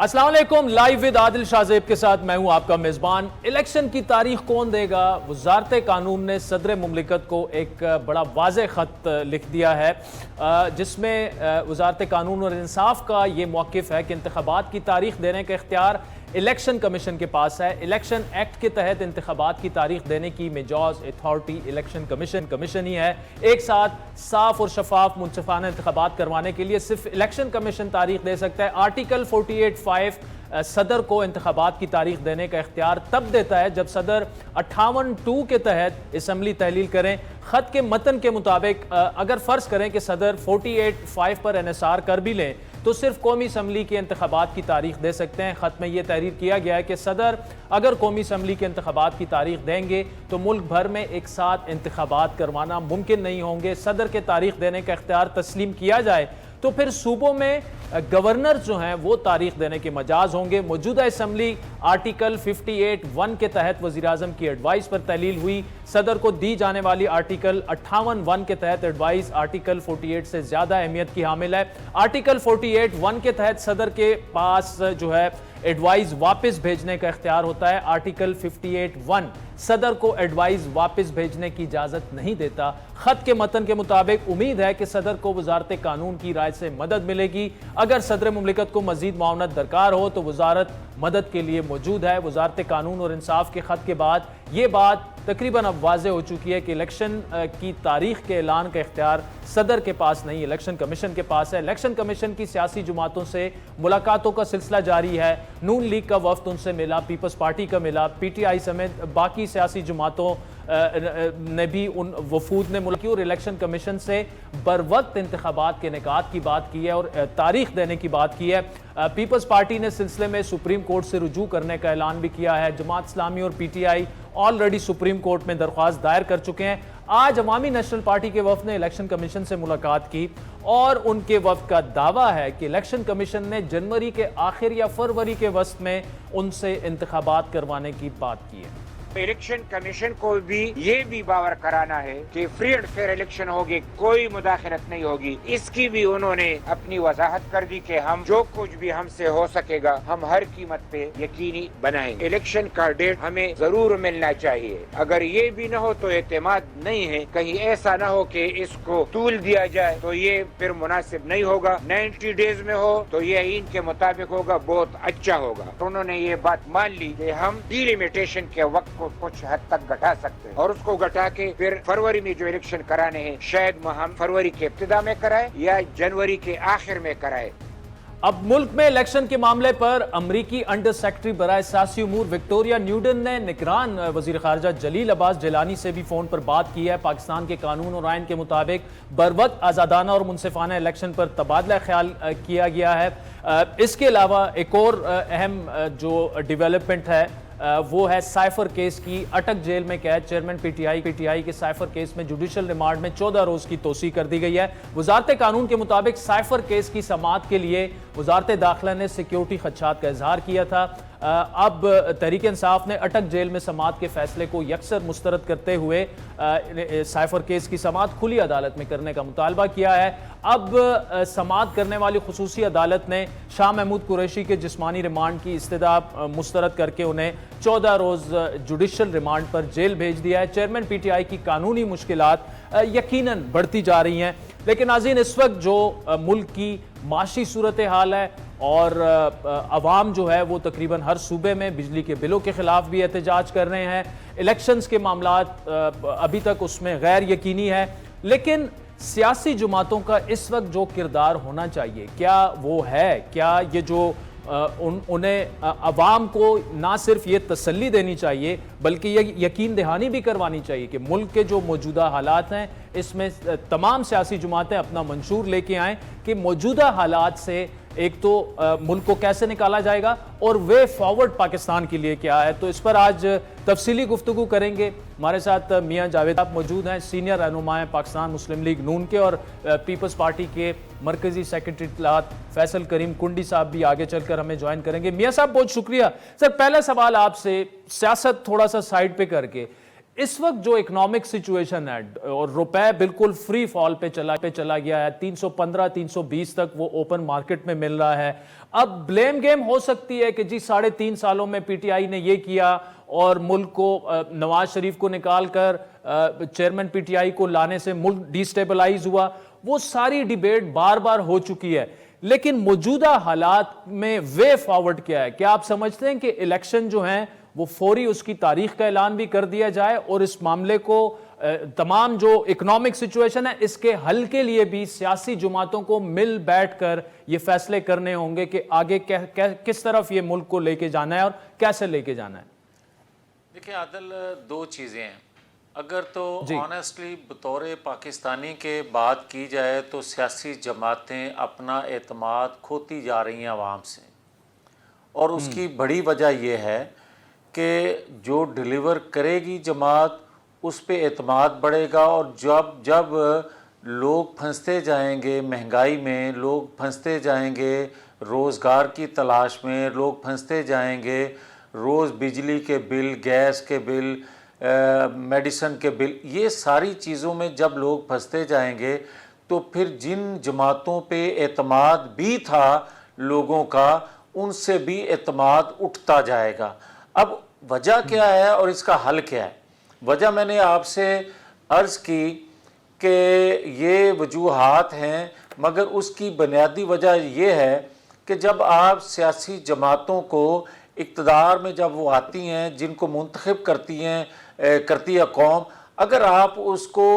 अस्सलाम वालेकुम। Live with Adil Shahzeb के साथ मैं हूं आपका मेज़बान। इलेक्शन की तारीख कौन देगा? वज़ारत कानून ने सदर मुमलिकत को एक बड़ा वाज़ेह ख़त लिख दिया है, जिसमें वज़ारत कानून और इंसाफ का ये मौक़िफ़ है कि इंतख़ाबात की तारीख देने का इख्तियार इलेक्शन कमीशन के पास है। इलेक्शन एक्ट के तहत इंतख़ाबात की तारीख देने की मेजॉज अथॉरिटी इलेक्शन कमीशन ही है। एक साथ साफ और शफाफ मुनसिफाना इंतख़ाबात करवाने के लिए सिर्फ इलेक्शन कमीशन तारीख दे सकता है। आर्टिकल 48(5) सदर को इंतख़ाबात की तारीख देने का इख्तियार तब देता है जब सदर 58(2) के तहत असम्बली तहलील करें। ख़त के मतन के मुताबिक अगर फ़र्ज़ करें कि सदर 48(5) पर NSR कर भी लें तो सिर्फ कौमी असम्बली के इंतख़ाबात की तारीख दे सकते हैं। ख़त में यह तहरीर किया गया है कि सदर अगर कौमी असम्बली के इंतख़ाबात की तारीख देंगे तो मुल्क भर में एक साथ इंतख़ाबात करवाना मुमकिन नहीं होंगे। सदर के तारीख देने का इख्तियार तस्लीम किया जाए तो फिर सूबों में गवर्नर जो हैं वो तारीख देने के मजाज होंगे। मौजूदा असम्बली आर्टिकल 58(1) के तहत वज़ीर आज़म की एडवाइस पर तहलील हुई। सदर को दी जाने वाली आर्टिकल 58(1) के तहत एडवाइस आर्टिकल 48 से ज़्यादा अहमियत की हामिल है। आर्टिकल 48(1) के तहत सदर के पास जो है एडवाइस वापस भेजने का इख्तियार होता है। आर्टिकल 58(1) सदर को एडवाइस वापस भेजने की इजाज़त नहीं देता। ख़त के मतन के मुताबिक उम्मीद है कि सदर को वज़ारत कानून की राय से मदद मिलेगी। अगर सदर मुमलिकत को मज़ीद मुआवनत दरकार हो तो वज़ारत मदद के लिए मौजूद है। वज़ारत कानून और इंसाफ के ख़त के बाद ये बात तकरीबन अब वाज़ेह हो चुकी है कि इलेक्शन की तारीख के ऐलान का इख्तियार सदर के पास नहीं, इलेक्शन कमीशन के पास है। इलेक्शन कमीशन की सियासी जमातों से मुलाकातों का सिलसिला जारी है। नून लीग का वफ्द उनसे मिला, पीपल्स पार्टी का मिला, PTI समेत बाकी सियासी जमातों ने भी उन वफूद ने मुलाकात की और इलेक्शन कमीशन से बर वक्त इंतखाबात के निकात की बात की है और तारीख देने की बात की है। पीपल्स पार्टी ने सिलसिले में सुप्रीम कोर्ट से रुजू करने का ऐलान भी किया है। जमात इस्लामी और PTI ऑलरेडी सुप्रीम कोर्ट में दरख्वास्त दायर कर चुके हैं। आज अवामी नेशनल पार्टी के वफ्द ने इलेक्शन कमीशन से मुलाकात की और उनके वफ्द का दावा है कि इलेक्शन कमीशन ने जनवरी के आखिर या फरवरी के वस्त में उनसे इंतखाबात करवाने की बात की है। इलेक्शन कमीशन को भी ये भी बावर कराना है कि फ्री एंड फेयर इलेक्शन होगी, कोई मुदाखलत नहीं होगी। इसकी भी उन्होंने अपनी वजाहत कर दी कि हम जो कुछ भी हमसे हो सकेगा हम हर कीमत पे यकीनी बनाएंगे। इलेक्शन का डेट हमें जरूर मिलना चाहिए। अगर ये भी न हो तो एतमाद नहीं है। कहीं ऐसा न हो कि इसको तूल दिया जाए तो ये फिर मुनासिब नहीं होगा। 90 डेज में हो तो ये इनके मुताबिक होगा, बहुत अच्छा होगा। उन्होंने ये बात मान ली कि हम डिलिमिटेशन के वक्त कुछ हद तक घटा सकते हैं और उसको घटा के फिर फरवरी में जो इलेक्शन कराने हैं शायद हम फरवरी के इब्तिदा में कराए या जनवरी के आखिर में कराए। अब मुल्क में इलेक्शन के मामले पर अमरीकी अंडर सेक्रेटरी बराए सियासी उमूर विक्टोरिया न्यूडन ने निगरान वजीर खारजा जलील अब्बास जिलानी से भी फोन पर बात की है। पाकिस्तान के कानून और आइन के मुताबिक बरवक्त आज़ादाना और मुनसिफाना इलेक्शन पर तबादला ख्याल किया गया है। इसके अलावा एक और अहम जो डेवलपमेंट है वो है साइफर केस की। अटक जेल में कैद चेयरमैन PTI के साइफर केस में जुडिशल रिमांड में 14 रोज की तोसी कर दी गई है। वजारत कानून के मुताबिक साइफर केस की समाअत के लिए वजारत दाखिला ने सिक्योरिटी खदशात का इजहार किया था। अब तहरीक इंसाफ ने अटक जेल में समाअत के फैसले को यकसर मुस्तरद करते हुए साइफर केस की समाअत खुली अदालत में करने का मुतालबा किया है। अब समाअत करने वाली खुसूसी अदालत ने शाह महमूद कुरैशी के जिस्मानी रिमांड की इस्तदा मुस्तरद करके उन्हें 14 रोज जुडिशल रिमांड पर जेल भेज दिया है। चेयरमैन PTI की कानूनी मुश्किलात यकीनन बढ़ती जा रही हैं, लेकिन नाज़रीन इस वक्त जो मुल्क की माशी सूरत हाल है और अवाम जो है वो तकरीबन हर सूबे में बिजली के बिलों के खिलाफ भी एहतजाज कर रहे हैं। इलेक्शंस के मामलात अभी तक उसमें गैर यकीनी है, लेकिन सियासी जमातों का इस वक्त जो किरदार होना चाहिए क्या वो है? क्या ये जो उन्हें अवाम को ना सिर्फ ये तसल्ली देनी चाहिए बल्कि ये यकीन दहानी भी करवानी चाहिए कि मुल्क के जो मौजूदा हालात हैं इसमें तमाम सियासी जमातें अपना मंशूर लेके आएँ कि मौजूदा हालात से एक तो मुल्क को कैसे निकाला जाएगा और वे फॉरवर्ड पाकिस्तान के लिए क्या है। तो इस पर आज तफसीली गुफ्तगू करेंगे। हमारे साथ मियां जावेद आप मौजूद हैं, सीनियर रहनुमा हैं पाकिस्तान मुस्लिम लीग नून के, और पीपल्स पार्टी के मरकजी सेक्रेटरी इत्तलात फैसल करीम कुंडी साहब भी आगे चलकर हमें ज्वाइन करेंगे। मियां साहब बहुत शुक्रिया। सर पहला सवाल आपसे, सियासत थोड़ा सा साइड पे करके, इस वक्त जो इकोनॉमिक सिचुएशन है और रुपए बिल्कुल फ्री फॉल पे चला गया है, 315 320 तक वो ओपन मार्केट में मिल रहा है। अब ब्लेम गेम हो सकती है कि जी 3.5 सालों में पीटीआई ने ये किया और मुल्क को नवाज शरीफ को निकाल कर चेयरमैन पीटीआई को लाने से मुल्क डिस्टेबलाइज हुआ। वो सारी डिबेट बार बार हो चुकी है, लेकिन मौजूदा हालात में वे फॉरवर्ड क्या है? क्या आप समझते हैं कि इलेक्शन जो हैं वो फौरी उसकी तारीख का ऐलान भी कर दिया जाए और इस मामले को तमाम जो इकोनॉमिक सिचुएशन है इसके हल के लिए भी सियासी जमातों को मिल बैठकर ये फैसले करने होंगे कि आगे किस तरफ ये मुल्क को लेके जाना है और कैसे लेके जाना है? देखिए आदिल, दो चीज़ें हैं। अगर तो ऑनेस्टली बतौर पाकिस्तानी के बात की जाए तो सियासी जमातें अपना एतमाद खोती जा रही हैं आवाम से, और उसकी बड़ी वजह यह है कि जो डिलीवर करेगी जमात उस पे एतमाद बढ़ेगा, और जब लोग फंसते जाएंगे महंगाई में, लोग फंसते जाएंगे रोज़गार की तलाश में, लोग फंसते जाएंगे रोज़ बिजली के बिल, गैस के बिल, मेडिसिन के बिल, ये सारी चीज़ों में जब लोग फंसते जाएंगे तो फिर जिन जमातों पे एतमाद भी था लोगों का, उनसे भी एतमाद उठता जाएगा। अब वजह क्या है और इसका हल क्या है? वजह मैंने आपसे अर्ज़ की कि ये वजूहात हैं, मगर उसकी बुनियादी वजह ये है कि जब आप सियासी जमातों को इक़्तिदार में जब वो आती हैं, जिनको मुंतखब करती है कौम, अगर आप उसको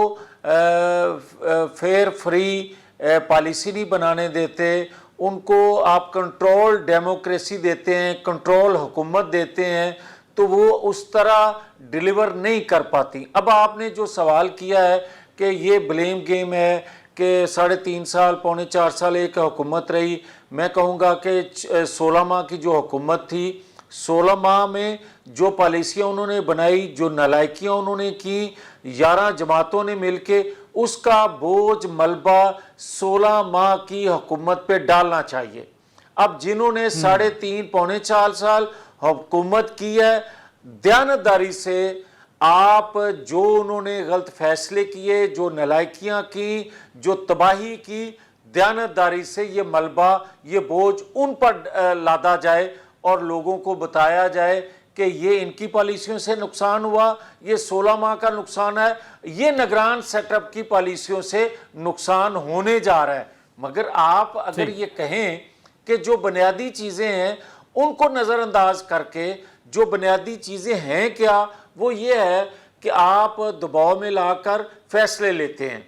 फेयर फ्री पॉलिसी नहीं बनाने देते, उनको आप कंट्रोल डेमोक्रेसी देते हैं, कंट्रोल हुकूमत देते हैं, तो वो उस तरह डिलीवर नहीं कर पाती। अब आपने जो सवाल किया है कि ये ब्लेम गेम है कि 3.5 साल, 4.25 साल एक हुकूमत रही, मैं कहूँगा कि 16 माह की जो हुकूमत थी, 16 माह में जो पॉलिसियाँ उन्होंने बनाई, जो नालायकियाँ उन्होंने की, 11 जमातों ने मिलके उसका बोझ मलबा 16 माह की हुकूमत पे डालना चाहिए। अब जिन्होंने 3.5 पौने 4 साल हुकूमत की है, दयानतदारी से आप जो उन्होंने गलत फैसले किए, जो नालायकियाँ की, जो तबाही की, दयानतदारी से ये मलबा, ये बोझ उन पर लादा जाए और लोगों को बताया जाए कि ये इनकी पॉलिसियों से नुकसान हुआ, ये 16 माह का नुकसान है, ये निगरान सेटअप की पॉलिसियों से नुकसान होने जा रहा है। मगर आप अगर ये कहें कि जो बुनियादी चीज़ें हैं उनको नज़रअंदाज करके, जो बुनियादी चीज़ें हैं क्या, वो ये है कि आप दबाव में लाकर फैसले लेते हैं।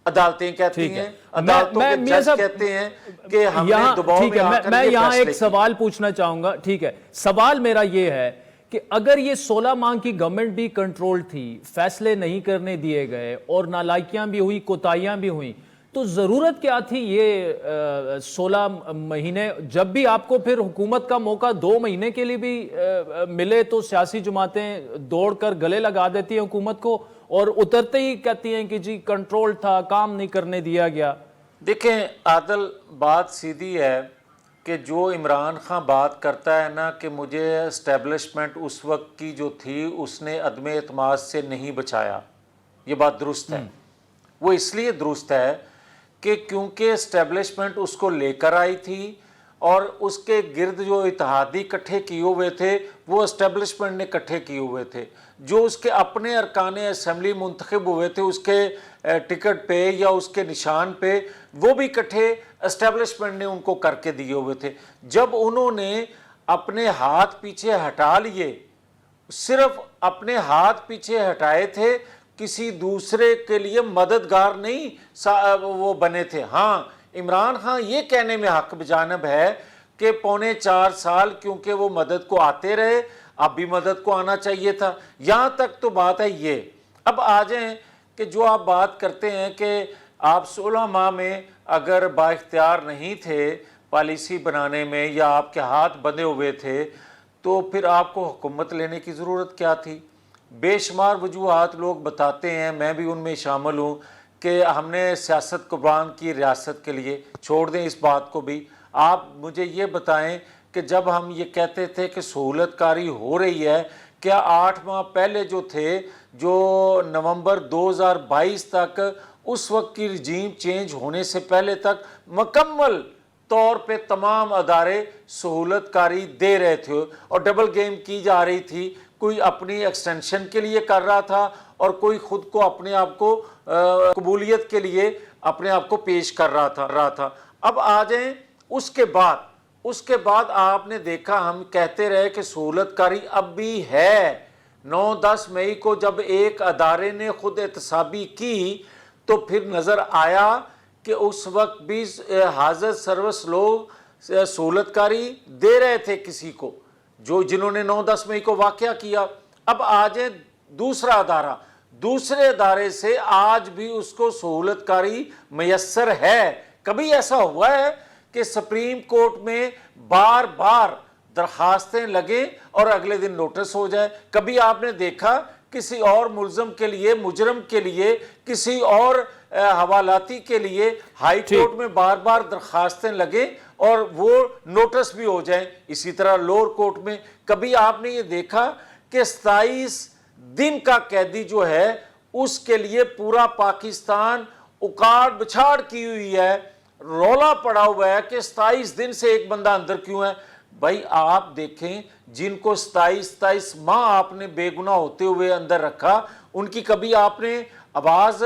अदालतें कहती हैं, अदालतों के जज कहते हैं कि हमने दबाव में आकर मैं यहाँ एक सवाल पूछना चाहूंगा। ठीक है, सवाल मेरा ये है कि अगर ये 16 माह की गवर्नमेंट भी कंट्रोल थी, फैसले नहीं करने दिए गए और नालायकियां भी हुई, कोताहियां भी हुई, तो जरूरत क्या थी ये 16 महीने? जब भी आपको फिर हुकूमत का मौका 2 महीने के लिए भी मिले तो सियासी जमातें दौड़कर गले लगा देती हैं हुकूमत को और उतरते ही कहती हैं कि जी कंट्रोल था, काम नहीं करने दिया गया। देखें आदल, बात सीधी है कि जो इमरान खान बात करता है ना कि मुझे एस्टेब्लिशमेंट उस वक्त की जो थी उसने अदम एतमाद से नहीं बचाया, ये बात दुरुस्त है। वो इसलिए दुरुस्त है कि क्योंकि एस्टेब्लिशमेंट उसको लेकर आई थी और उसके गिर्द जो इत्तेहादी इकट्ठे किए हुए थे वो एस्टेब्लिशमेंट ने इकट्ठे किए हुए थे। जो उसके अपने अरकान असम्बली मुंतखब हुए थे उसके टिकट पे या उसके निशान पे, वो भी इकट्ठे एस्टेब्लिशमेंट ने उनको करके दिए हुए थे। जब उन्होंने अपने हाथ पीछे हटा लिए, सिर्फ अपने हाथ पीछे हटाए थे, किसी दूसरे के लिए मददगार नहीं वो बने थे। हाँ, इमरान खान ये कहने में हक बजानब है कि 4.25 साल क्योंकि वो मदद को आते रहे, अब भी मदद को आना चाहिए था। यहाँ तक तो बात है ये। अब आ जाएं कि जो आप बात करते हैं कि आप 16 माह में अगर बाइख्तियार नहीं थे पॉलिसी बनाने में या आपके हाथ बंधे हुए थे, तो फिर आपको हुकूमत लेने की ज़रूरत क्या थी? बेशुमार वजूहात लोग बताते हैं, मैं भी उनमें शामिल हूँ, कि हमने सियासत कुर्बान की रियासत के लिए। छोड़ दें इस बात को भी। आप मुझे ये बताएं कि जब हम ये कहते थे कि सहूलतकारी हो रही है کیا 8 ماہ پہلے جو تھے، جو نومبر 2022 تک، اس وقت کی رجیم چینج ہونے سے پہلے تک مکمل طور پہ تمام ادارے سہولت کاری دے رہے تھے اور ڈبل گیم کی جا رہی تھی؟ کوئی اپنی ایکسٹینشن کے لیے کر رہا تھا اور کوئی خود کو اپنے آپ کو قبولیت کے لیے اپنے آپ کو پیش کر رہا تھا۔ اب آ جائیں اس کے بعد آپ نے دیکھا، ہم کہتے رہے کہ سہولت کاری اب بھی ہے۔ 9-10 مئی کو جب ایک ادارے نے خود احتسابی کی تو پھر نظر آیا کہ اس وقت بھی حاضر سروس لوگ سہولت کاری دے رہے تھے کسی کو، جنہوں نے 9-10 مئی کو واقعہ کیا۔ اب آ جائیں دوسرے ادارے سے آج بھی اس کو سہولت کاری میسر ہے۔ کبھی ایسا ہوا ہے کہ سپریم کورٹ میں بار بار درخواستیں لگیں اور اگلے دن نوٹس ہو جائے؟ کبھی آپ نے دیکھا کسی اور ملزم کے لیے، مجرم کے لیے، کسی اور حوالاتی کے لیے ہائی کورٹ میں بار بار درخواستیں لگیں اور وہ نوٹس بھی ہو جائیں؟ اسی طرح لوور کورٹ میں کبھی آپ نے یہ دیکھا کہ 27 دن کا قیدی جو ہے اس کے لیے پورا پاکستان اکاڑ بچھاڑ کی ہوئی ہے، رولا پڑا ہوا ہے کہ 27 دن سے ایک بندہ اندر کیوں ہے؟ بھائی آپ دیکھیں، جن کو 27 ماہ آپ نے بے گناہ ہوتے ہوئے اندر رکھا، ان کی کبھی آپ نے آواز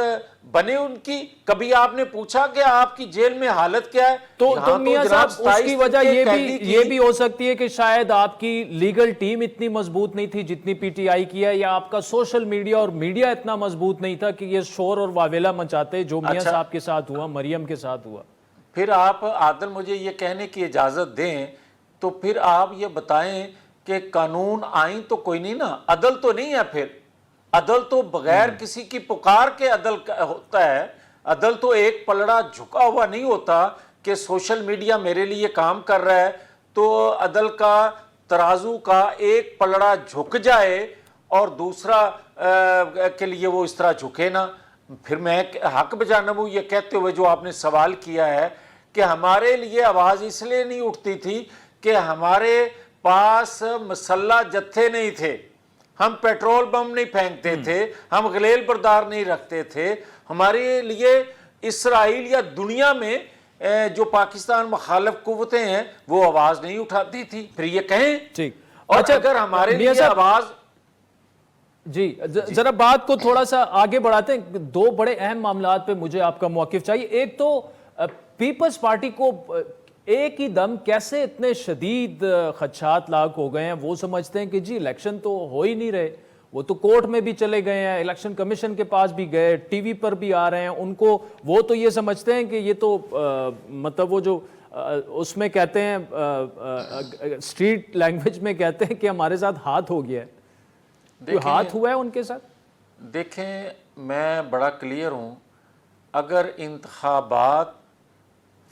بنے؟ ان کی کبھی آپ نے پوچھا کہ آپ کی جیل میں حالت کیا ہے؟ تو میاں صاحب، اس کی وجہ یہ بھی ہو سکتی ہے کہ شاید آپ کی لیگل ٹیم اتنی مضبوط نہیں تھی جتنی پی ٹی آئی کی ہے، یا آپ کا سوشل میڈیا اور میڈیا اتنا مضبوط نہیں تھا کہ یہ شور اور واویلا مچاتے جو میاں صاحب کے ساتھ ہوا، مریم کے ساتھ ہوا۔ پھر آپ عادل مجھے یہ کہنے کی اجازت دیں تو پھر آپ یہ بتائیں کہ قانون آئین تو کوئی نہیں نا، عدل تو نہیں ہے؟ پھر عدل تو بغیر کسی کی پکار کے عدل ہوتا ہے۔ عدل تو ایک پلڑا جھکا ہوا نہیں ہوتا کہ سوشل میڈیا میرے لیے کام کر رہا ہے تو عدل کا ترازو کا ایک پلڑا جھک جائے اور دوسرا کے لیے وہ اس طرح جھکے نا۔ پھر میں حق بجانب ہوں یہ کہتے ہوئے جو آپ نے سوال کیا ہے کہ ہمارے لیے آواز اس لیے نہیں اٹھتی تھی کہ ہمارے پاس مسلح جتھے نہیں تھے، ہم پیٹرول بم نہیں پھینکتے تھے، ہم غلیل بردار نہیں رکھتے تھے۔ ہمارے لیے اسرائیل یا دنیا میں جو پاکستان مخالف قوتیں ہیں وہ آواز نہیں اٹھاتی تھی۔ پھر یہ کہیں ٹھیک، اور اگر ہمارے لیے آواز، جی ذرا بات کو تھوڑا سا آگے بڑھاتے ہیں۔ دو بڑے اہم معاملات پہ مجھے آپ کا موقف چاہیے۔ ایک تو پیپلز پارٹی کو ایک ہی دم کیسے اتنے شدید خدشات لاحق ہو گئے ہیں؟ وہ سمجھتے ہیں کہ جی الیکشن تو ہو ہی نہیں رہے، وہ تو کورٹ میں بھی چلے گئے ہیں، الیکشن کمیشن کے پاس بھی گئے، ٹی وی پر بھی آ رہے ہیں، ان کو وہ تو یہ سمجھتے ہیں کہ یہ تو مطلب وہ جو اس میں کہتے ہیں اسٹریٹ لینگویج میں کہتے ہیں کہ ہمارے ساتھ ہاتھ ہو گیا ہے۔ کوئی ہاتھ ہوا ہے ان کے ساتھ؟ دیکھیں میں بڑا کلیئر ہوں، اگر انتخابات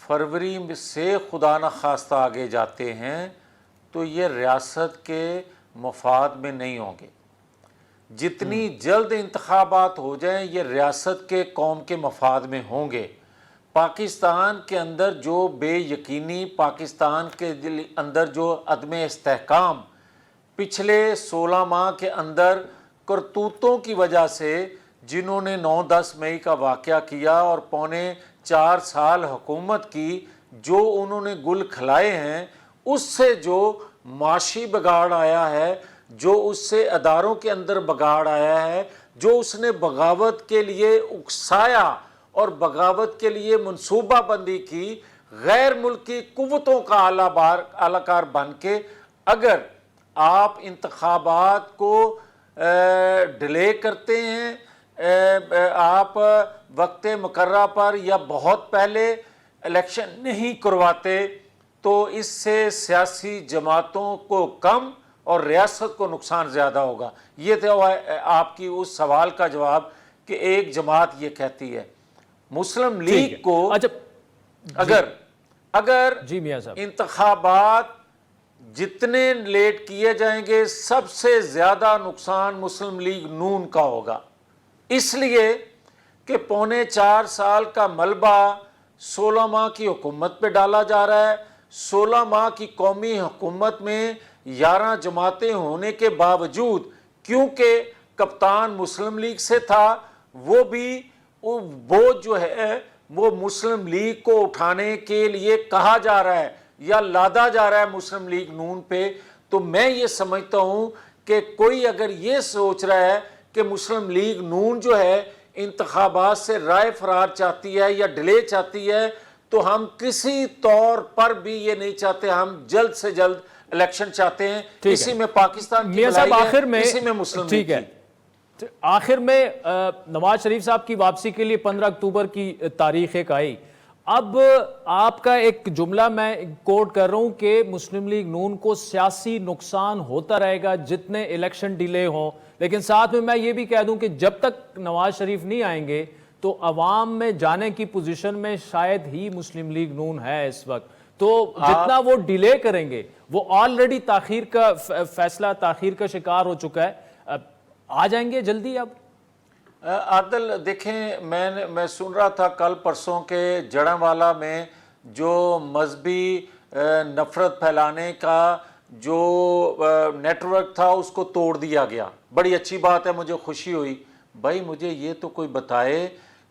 فروری سے خدا نخواستہ آگے جاتے ہیں تو یہ ریاست کے مفاد میں نہیں ہوں گے۔ جتنی جلد انتخابات ہو جائیں یہ ریاست کے، قوم کے مفاد میں ہوں گے۔ پاکستان کے اندر جو بے یقینی، پاکستان کے اندر جو عدم استحکام پچھلے 16 ماہ کے اندر کرتوتوں کی وجہ سے، جنہوں نے 9-10 مئی کا واقعہ کیا اور 4.25 سال حکومت کی، جو انہوں نے گل کھلائے ہیں، اس سے جو معاشی بگاڑ آیا ہے، جو اس سے اداروں کے اندر بگاڑ آیا ہے، جو اس نے بغاوت کے لیے اکسایا اور بغاوت کے لیے منصوبہ بندی کی، غیر ملکی قوتوں کا اعلی کار بن کے، اگر آپ انتخابات کو ڈیلے کرتے ہیں، آپ وقت مقررہ پر یا بہت پہلے الیکشن نہیں کرواتے، تو اس سے سیاسی جماعتوں کو کم اور ریاست کو نقصان زیادہ ہوگا۔ یہ تو آپ کی اس سوال کا جواب کہ ایک جماعت یہ کہتی ہے۔ مسلم لیگ کو اگر انتخابات جتنے لیٹ کیے جائیں گے سب سے زیادہ نقصان مسلم لیگ نون کا ہوگا، اس لیے کہ 4.25 سال کا ملبہ 16 ماہ کی حکومت پہ ڈالا جا رہا ہے۔ 16 ماہ کی قومی حکومت میں 11 जमातें होने के बावजूद, क्योंकि कप्तान मुस्लिम लीग से था, वो भी बोझ जो है वो मुस्लिम लीग को उठाने के लिए कहा जा रहा है या लादा जा रहा है मुस्लिम लीग नून पे। तो मैं ये समझता हूं कि कोई अगर ये सोच रहा है कि मुस्लिम लीग नून जो है इंतखाबात से राय फरार चाहती है या डिले चाहती है, तो हम किसी तौर पर भी ये नहीं चाहते। हम जल्द से जल्द इलेक्शन चाहते हैं। इसी में पाकिस्तान की मियां साहब भलाई है, आखिर में इसी में मुस्लिम लीग ठीक है, तो आखिर में नवाज शरीफ साहब की वापसी के लिए 15 अक्टूबर की तारीख एक आई। अब आपका एक जुमला मैं कोट कर रहा हूं कि मुस्लिम लीग नून को सियासी नुकसान होता रहेगा जितने इलेक्शन डिले हों, लेकिन साथ में मैं ये भी कह दूं कि जब तक नवाज शरीफ नहीं आएंगे तो अवाम में जाने की पोजीशन में शायद ही मुस्लिम लीग नून है इस वक्त। तो जितना वो डिले करेंगे, वो ऑलरेडी ताखीर का फैसला ताखीर का शिकार हो चुका है, आ जाएंगे जल्दी। अब आदिल देखें, मैं सुन रहा था कल परसों के जड़ांवाला में जो मजहबी नफरत फैलाने का जो नेटवर्क था उसको तोड़ दिया गया। बड़ी अच्छी बात है, मुझे खुशी हुई। भाई मुझे ये तो कोई बताए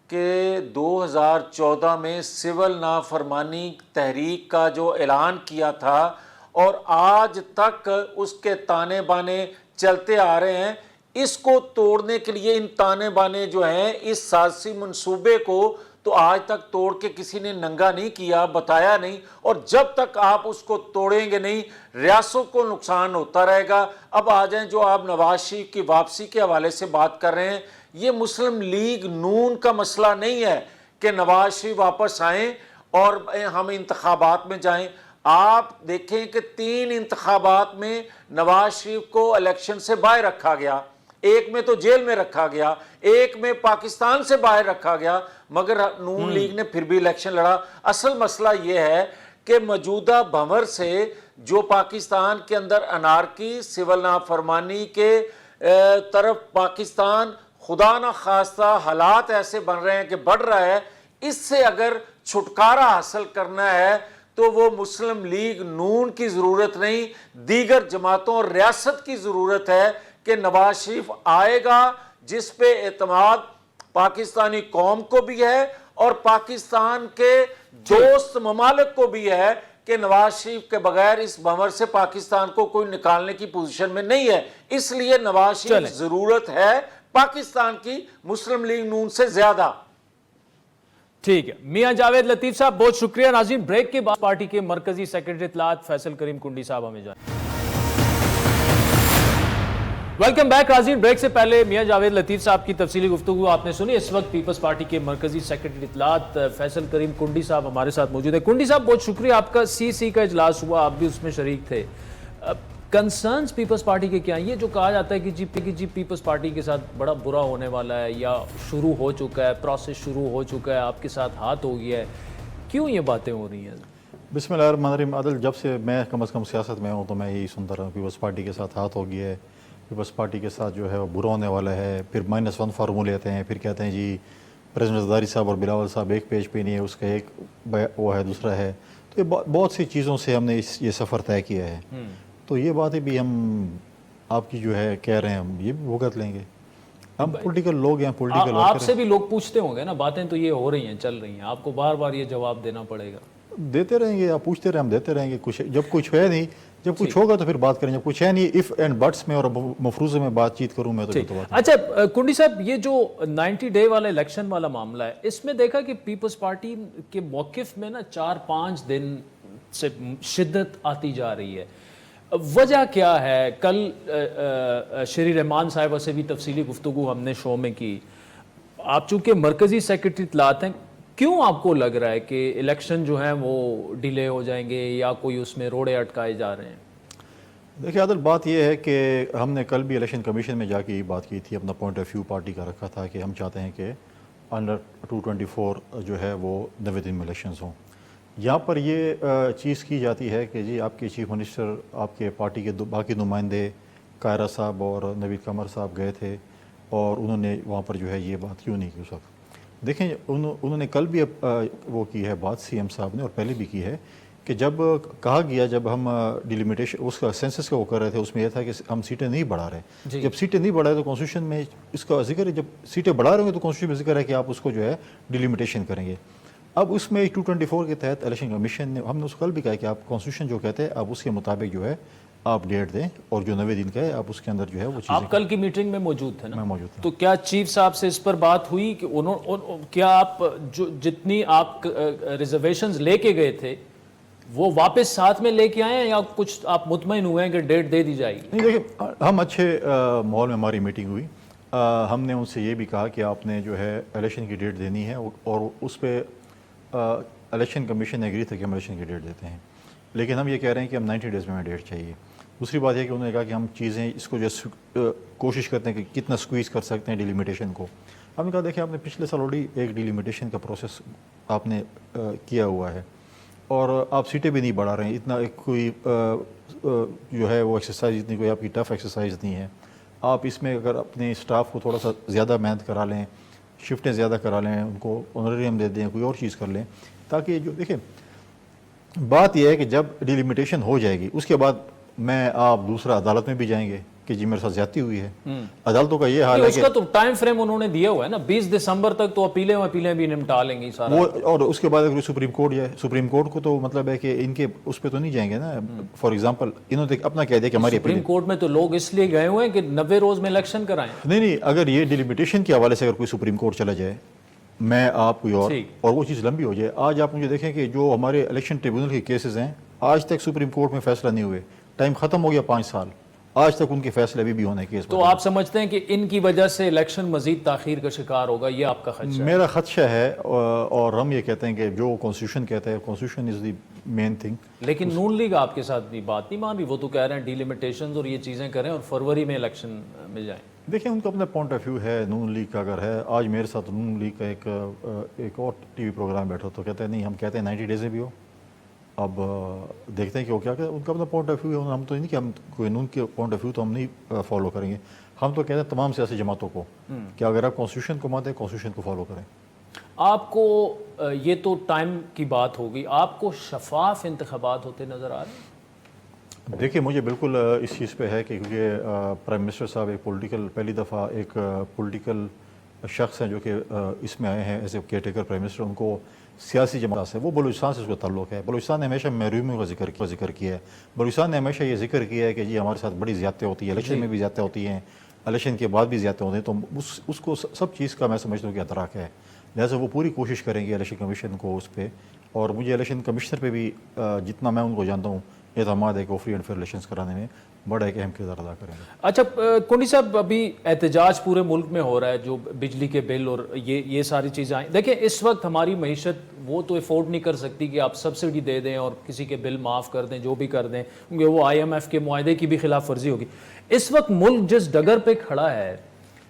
कि 2014 में सिविल नाफरमानी तहरीक का जो ऐलान किया था और आज तक उसके ताने बाने चलते आ रहे हैं, इसको तोड़ने के लिए इन ताने बाने जो हैं इस साजिशी मंसूबे को तो आज तक तोड़ के किसी ने नंगा नहीं किया, बताया नहीं। और जब तक आप उसको तोड़ेंगे नहीं, रियासत को नुकसान होता रहेगा। अब आ जाएं, जो आप नवाज शरीफ की वापसी के हवाले से बात कर रहे हैं, ये मुस्लिम लीग नून का मसला नहीं है कि नवाज शरीफ वापस आएं और हम इंतखाबात में जाएं। आप देखें कि 3 इंतखाबात में नवाज शरीफ को इलेक्शन से बाहर रखा गया, एक में तो जेल में रखा गया, एक में पाकिस्तान से बाहर रखा गया, मगर नून लीग ने फिर भी इलेक्शन लड़ा। असल मसला यह है कि मौजूदा भंवर से जो पाकिस्तान के अंदर अनारकी, सिविल नाफरमानी के तरफ पाकिस्तान खुदा ना खास्ता हालात ऐसे बन रहे हैं कि बढ़ रहा है, इससे अगर छुटकारा हासिल करना है तो वो मुस्लिम लीग नून की ज़रूरत नहीं, दीगर जमातों और रियासत की ज़रूरत है कि नवाज शरीफ आएगा जिस पे एतमाद पाकिस्तानी कौम को भी है और पाकिस्तान के दोस्त ममालिक को भी है कि नवाज शरीफ के बगैर इस भंवर से पाकिस्तान को कोई निकालने की पोजीशन में नहीं है। इसलिए नवाज शरीफ जरूरत है पाकिस्तान की मुस्लिम लीग नून से ज्यादा। ठीक है, मियां जावेद लतीफ साहब बहुत शुक्रिया। नाज़रीन, ब्रेक के बाद पार्टी के मरकजी सेक्रेटरी इत्तलात फैसल करीम कुंडी साहब हमें जाए। वेलकम बैक नाज़रीन। ब्रेक से पहले मियां जावेद लतीफ साहब की तफसीली गुफ्तगू आपने सुनी। इस वक्त पीपल्स पार्टी के मरकजी सेक्रेटरी इत्तलात फैसल करीम कुंडी साहब हमारे साथ मौजूद है। कुंडी साहब बहुत शुक्रिया, आपका CC का इजलास हुआ, आप भी उसमें शरीक थे। कंसर्न्स पीपल्स पार्टी के क्या हैं? ये जो कहा जाता है कि जी पीपल्स पार्टी के साथ बड़ा बुरा होने वाला है या शुरू हो चुका है, प्रोसेस शुरू हो चुका है, आपके साथ हाथ हो गया है, क्यों ये बातें हो रही हैं? बिस्मिल्लाहिर्रहमानिर्रहीम। आदिल, जब से मैं कम से कम सियासत में हूँ तो मैं यही सुनता रहा हूँ पीपल्स पार्टी के साथ हाथ हो गया है, पीपल्स पार्टी के साथ जो है वो बुरा होने वाला है। फिर -1 फार्मूले लेते हैं, फिर कहते हैं जी प्रेसिडेंट ज़रदारी साहब और बिलावल साहब एक पेज पे नहीं है, उसका एक वो है, दूसरा है। तो ये बहुत सी चीज़ों से हमने ये सफ़र तय किया है। तो ये बातें भी हम आपकी जो है कह रहे हैं, हम ये भी भुगत लेंगे। हम पॉलिटिकल लोग हैं, पॉलिटिकल आपसे भी लोग पूछते होंगे ना, बातें तो ये हो रही हैं, चल रही हैं, आपको बार बार ये जवाब देना पड़ेगा। देते रहेंगे, आप पूछते रहे, हम देते रहेंगे। कुछ जब कुछ है नहीं, जब कुछ होगा तो फिर बात करेंगे, जब कुछ है नहीं इफ़ एंड बट्स में और मफरूज़े में बातचीत करूं मैं तो बात। अच्छा कुंडी साहब, ये जो 90 डे वाला इलेक्शन वाला मामला है, इसमें देखा कि पीपल्स पार्टी के मौक़िफ़ में ना 4-5 दिन से शिद्दत आती जा रही है। वजह क्या है? कल शरी रहमान साहिबा से भी तफसीली गुफ्तगू हमने शो में की। आप चूँकि मरकज़ी सेक्रेटरी इत्तलात हैं, क्यों आपको लग रहा है कि इलेक्शन जो है वो डिले हो जाएंगे या कोई उसमें रोड़े अटकाए जा रहे हैं? देखिए आदिल, बात यह है कि हमने कल भी इलेक्शन कमीशन में जाके ये बात की थी, अपना पॉइंट ऑफ व्यू पार्टी का रखा था कि हम चाहते हैं कि अंडर 224 जो है वो 90 दिन में इलेक्शंस हों। यहाँ पर ये चीज़ की जाती है कि जी आपके चीफ मिनिस्टर, आपके पार्टी के बाकी नुमाइंदे कायरा साहब और नवीद कमर साहब गए थे और उन्होंने वहाँ पर जो है ये बात क्यों नहीं की उस वक्त। देखें उन्होंने कल भी वो की है बात CM साहब ने, और पहले भी की है کہ جب کہا گیا جب ہم ڈیلیمیٹیشن اس کا سینسس کا وہ کر رہے تھے اس میں یہ تھا کہ ہم سیٹیں نہیں بڑھا رہے. جب سیٹیں نہیں بڑھائے تو کانسٹیٹیوشن میں اس کا ذکر ہے, جب سیٹیں بڑھا رہے ہوں گے تو کانسٹیٹیوشن میں ذکر ہے کہ آپ اس کو جو ہے ڈیلیمیٹیشن کریں گے. اب اس میں 224 کے تحت الیکشن کمیشن نے, ہم نے اس کو کل بھی کہا کہ آپ کانسٹیٹیوشن جو کہتے ہیں آپ اس کے مطابق جو ہے آپ ڈیٹ دیں, اور جو 90 دن کا ہے آپ اس کے اندر جو ہے وہ چیزیں. آپ کل کی میٹنگ میں موجود تھے نا؟ میں موجود تھا. تو کیا چیف صاحب سے اس پر بات ہوئی کہ کیا آپ جتنی آپ ریزرویشنز لے کے گئے تھے وہ واپس ساتھ میں لے کے آئے ہیں, یا کچھ آپ مطمئن ہوئے ہیں کہ ڈیٹ دے دی جائے گی؟ نہیں دیکھیں, ہم اچھے ماحول میں ہماری میٹنگ ہوئی. ہم نے ان سے یہ بھی کہا کہ آپ نے جو ہے الیکشن کی ڈیٹ دینی ہے, اور اس پہ الیکشن کمیشن نے ایگری تھا کہ ہم الیکشن کی ڈیٹ دیتے ہیں. لیکن ہم یہ کہہ رہے ہیں کہ ہم 90 ڈیز میں ڈیٹ چاہیے. دوسری بات یہ کہ انہوں نے کہا کہ ہم چیزیں اس کو جو کوشش کرتے ہیں کہ کتنا سکویز کر سکتے ہیں ڈیلیمیٹیشن کو. ہم نے کہا دیکھیں آپ نے پچھلے سال آلریڈی ایک ڈیلیمیٹیشن کا پروسیس آپ نے کیا ہوا ہے, اور آپ سیٹیں بھی نہیں بڑھا رہے ہیں. اتنا کوئی جو ہے وہ ایکسرسائز, اتنی کوئی آپ کی ٹف ایکسرسائز نہیں ہے. آپ اس میں اگر اپنے اسٹاف کو تھوڑا سا زیادہ محنت کرا لیں, شفٹیں زیادہ کرا لیں, ان کو آنریریم دے دیں, کوئی اور چیز کر لیں, تاکہ جو دیکھیں بات یہ ہے کہ جب ڈیلیمیٹیشن ہو جائے گی اس کے بعد میں آپ دوسرا عدالت میں بھی جائیں گے کہ جی میرے ساتھ زیادتی ہوئی ہے. عدالتوں کا یہ حال ہے اس کا تو ٹائم فریم انہوں نے دیا ہوا ہے نا, 20 دسمبر تک تو اپیلیں بھی نمٹا لیں گے سارا وہ, اور اس کے بعد اگر سپریم کورٹ جائے, سپریم کورٹ کو تو مطلب ہے کہ ان کے اس پہ تو نہیں جائیں گے نا. فار ایگزامپل انہوں نے اپنا کہہ دیا کہ ہماری سپریم کورٹ میں تو لوگ اس لیے گئے ہوئے ہیں کہ 90 روز میں الیکشن کرائیں. نہیں, اگر یہ ڈیلیمیٹیشن کے حوالے سے اگر کوئی سپریم کورٹ چلا جائے, میں آپ کوئی اور وہ چیز لمبی ہو جائے. آج آپ مجھے دیکھیں کہ جو ہمارے الیکشن ٹریبیونل کے کیسز ہیں آج تک سپریم کورٹ میں فیصلہ نہیں ہوئے, ٹائم ختم ہو گیا 5 سال, آج تک ان کے فیصلے ابھی بھی ہونے کیس. تو آپ سمجھتے ہیں کہ ان کی وجہ سے الیکشن مزید تاخیر کا شکار ہوگا, یہ آپ کا خدشہ ہے؟ میرا خدشہ ہے, اور ہم یہ کہتے ہیں کہ جو کانسٹیٹیوشن کہتا ہے کانسٹیٹیوشن از دی مین تھنگ. لیکن نون لیگ آپ کے ساتھ بھی بات نہیں مان رہی, وہ تو کہہ رہے ہیں ڈیلیمیٹیشنز اور یہ چیزیں کریں اور فروری میں الیکشن میں جائیں. دیکھیں ان کا اپنا پوائنٹ آف ویو ہے نون لیگ کا. اگر ہے آج میرے ساتھ نون لیگ کا ایک اور ٹی وی پروگرام بیٹھا تو کہتے ہیں نہیں, ہم کہتے ہیں 90 ڈیز میں بھی ہو. اب دیکھتے ہیں کہ وہ کیا کہتے ہیں, ان کا اپنا پوائنٹ آف ویو ہے. ہم تو نہیں کہ ہم کوئی نون کے پوائنٹ آف ویو تو ہم نہیں فالو کریں گے. ہم تو کہتے ہیں تمام سیاسی جماعتوں کو کہ اگر آپ کانسٹیٹیوشن کو مانتے ہیں کانسٹیٹیوشن کو فالو کریں. آپ کو یہ تو ٹائم کی بات ہوگی, آپ کو شفاف انتخابات ہوتے نظر آ رہے ہیں؟ دیکھیں مجھے بالکل اس چیز پہ ہے کہ کیونکہ پرائم منسٹر صاحب ایک پولیٹیکل, پہلی دفعہ ایک پولیٹیکل شخص ہیں جو کہ اس میں آئے ہیں as a caretaker prime minister. ان کو سیاسی جماعت سے, وہ بلوچستان سے اس کا تعلق ہے. بلوچستان نے ہمیشہ محرومیوں کا ذکر کیا ہے. بلوچستان نے ہمیشہ یہ ذکر کیا ہے کہ جی ہمارے ساتھ بڑی زیادتیاں ہوتی ہیں, الیکشن میں بھی زیادتیاں ہوتی ہیں, الیکشن کے بعد بھی زیادتیاں ہوتی ہیں. تو اس کو سب چیز کا میں سمجھتا ہوں کہ ادراک ہے, لہٰذا وہ پوری کوشش کریں گے الیکشن کمیشن کو اس پہ. اور مجھے الیکشن کمشنر پہ بھی جتنا میں ان کو جانتا ہوں اعتماد ہے کہ وہ فری اینڈ فیئر الیکشنز کرانے میں بڑا ایک اہم کردار ادا کریں گے. اچھا کنڈی صاحب, ابھی احتجاج پورے ملک میں ہو رہا ہے, جو بجلی کے بل اور یہ ساری چیزیں آئیں. دیکھیں اس وقت ہماری معیشت وہ تو افورڈ نہیں کر سکتی کہ آپ سبسڈی دے دیں اور کسی کے بل معاف کر دیں, جو بھی کر دیں, کیونکہ وہ IMF کے معاہدے کی بھی خلاف ورزی ہوگی. اس وقت ملک جس ڈگر پہ کھڑا ہے,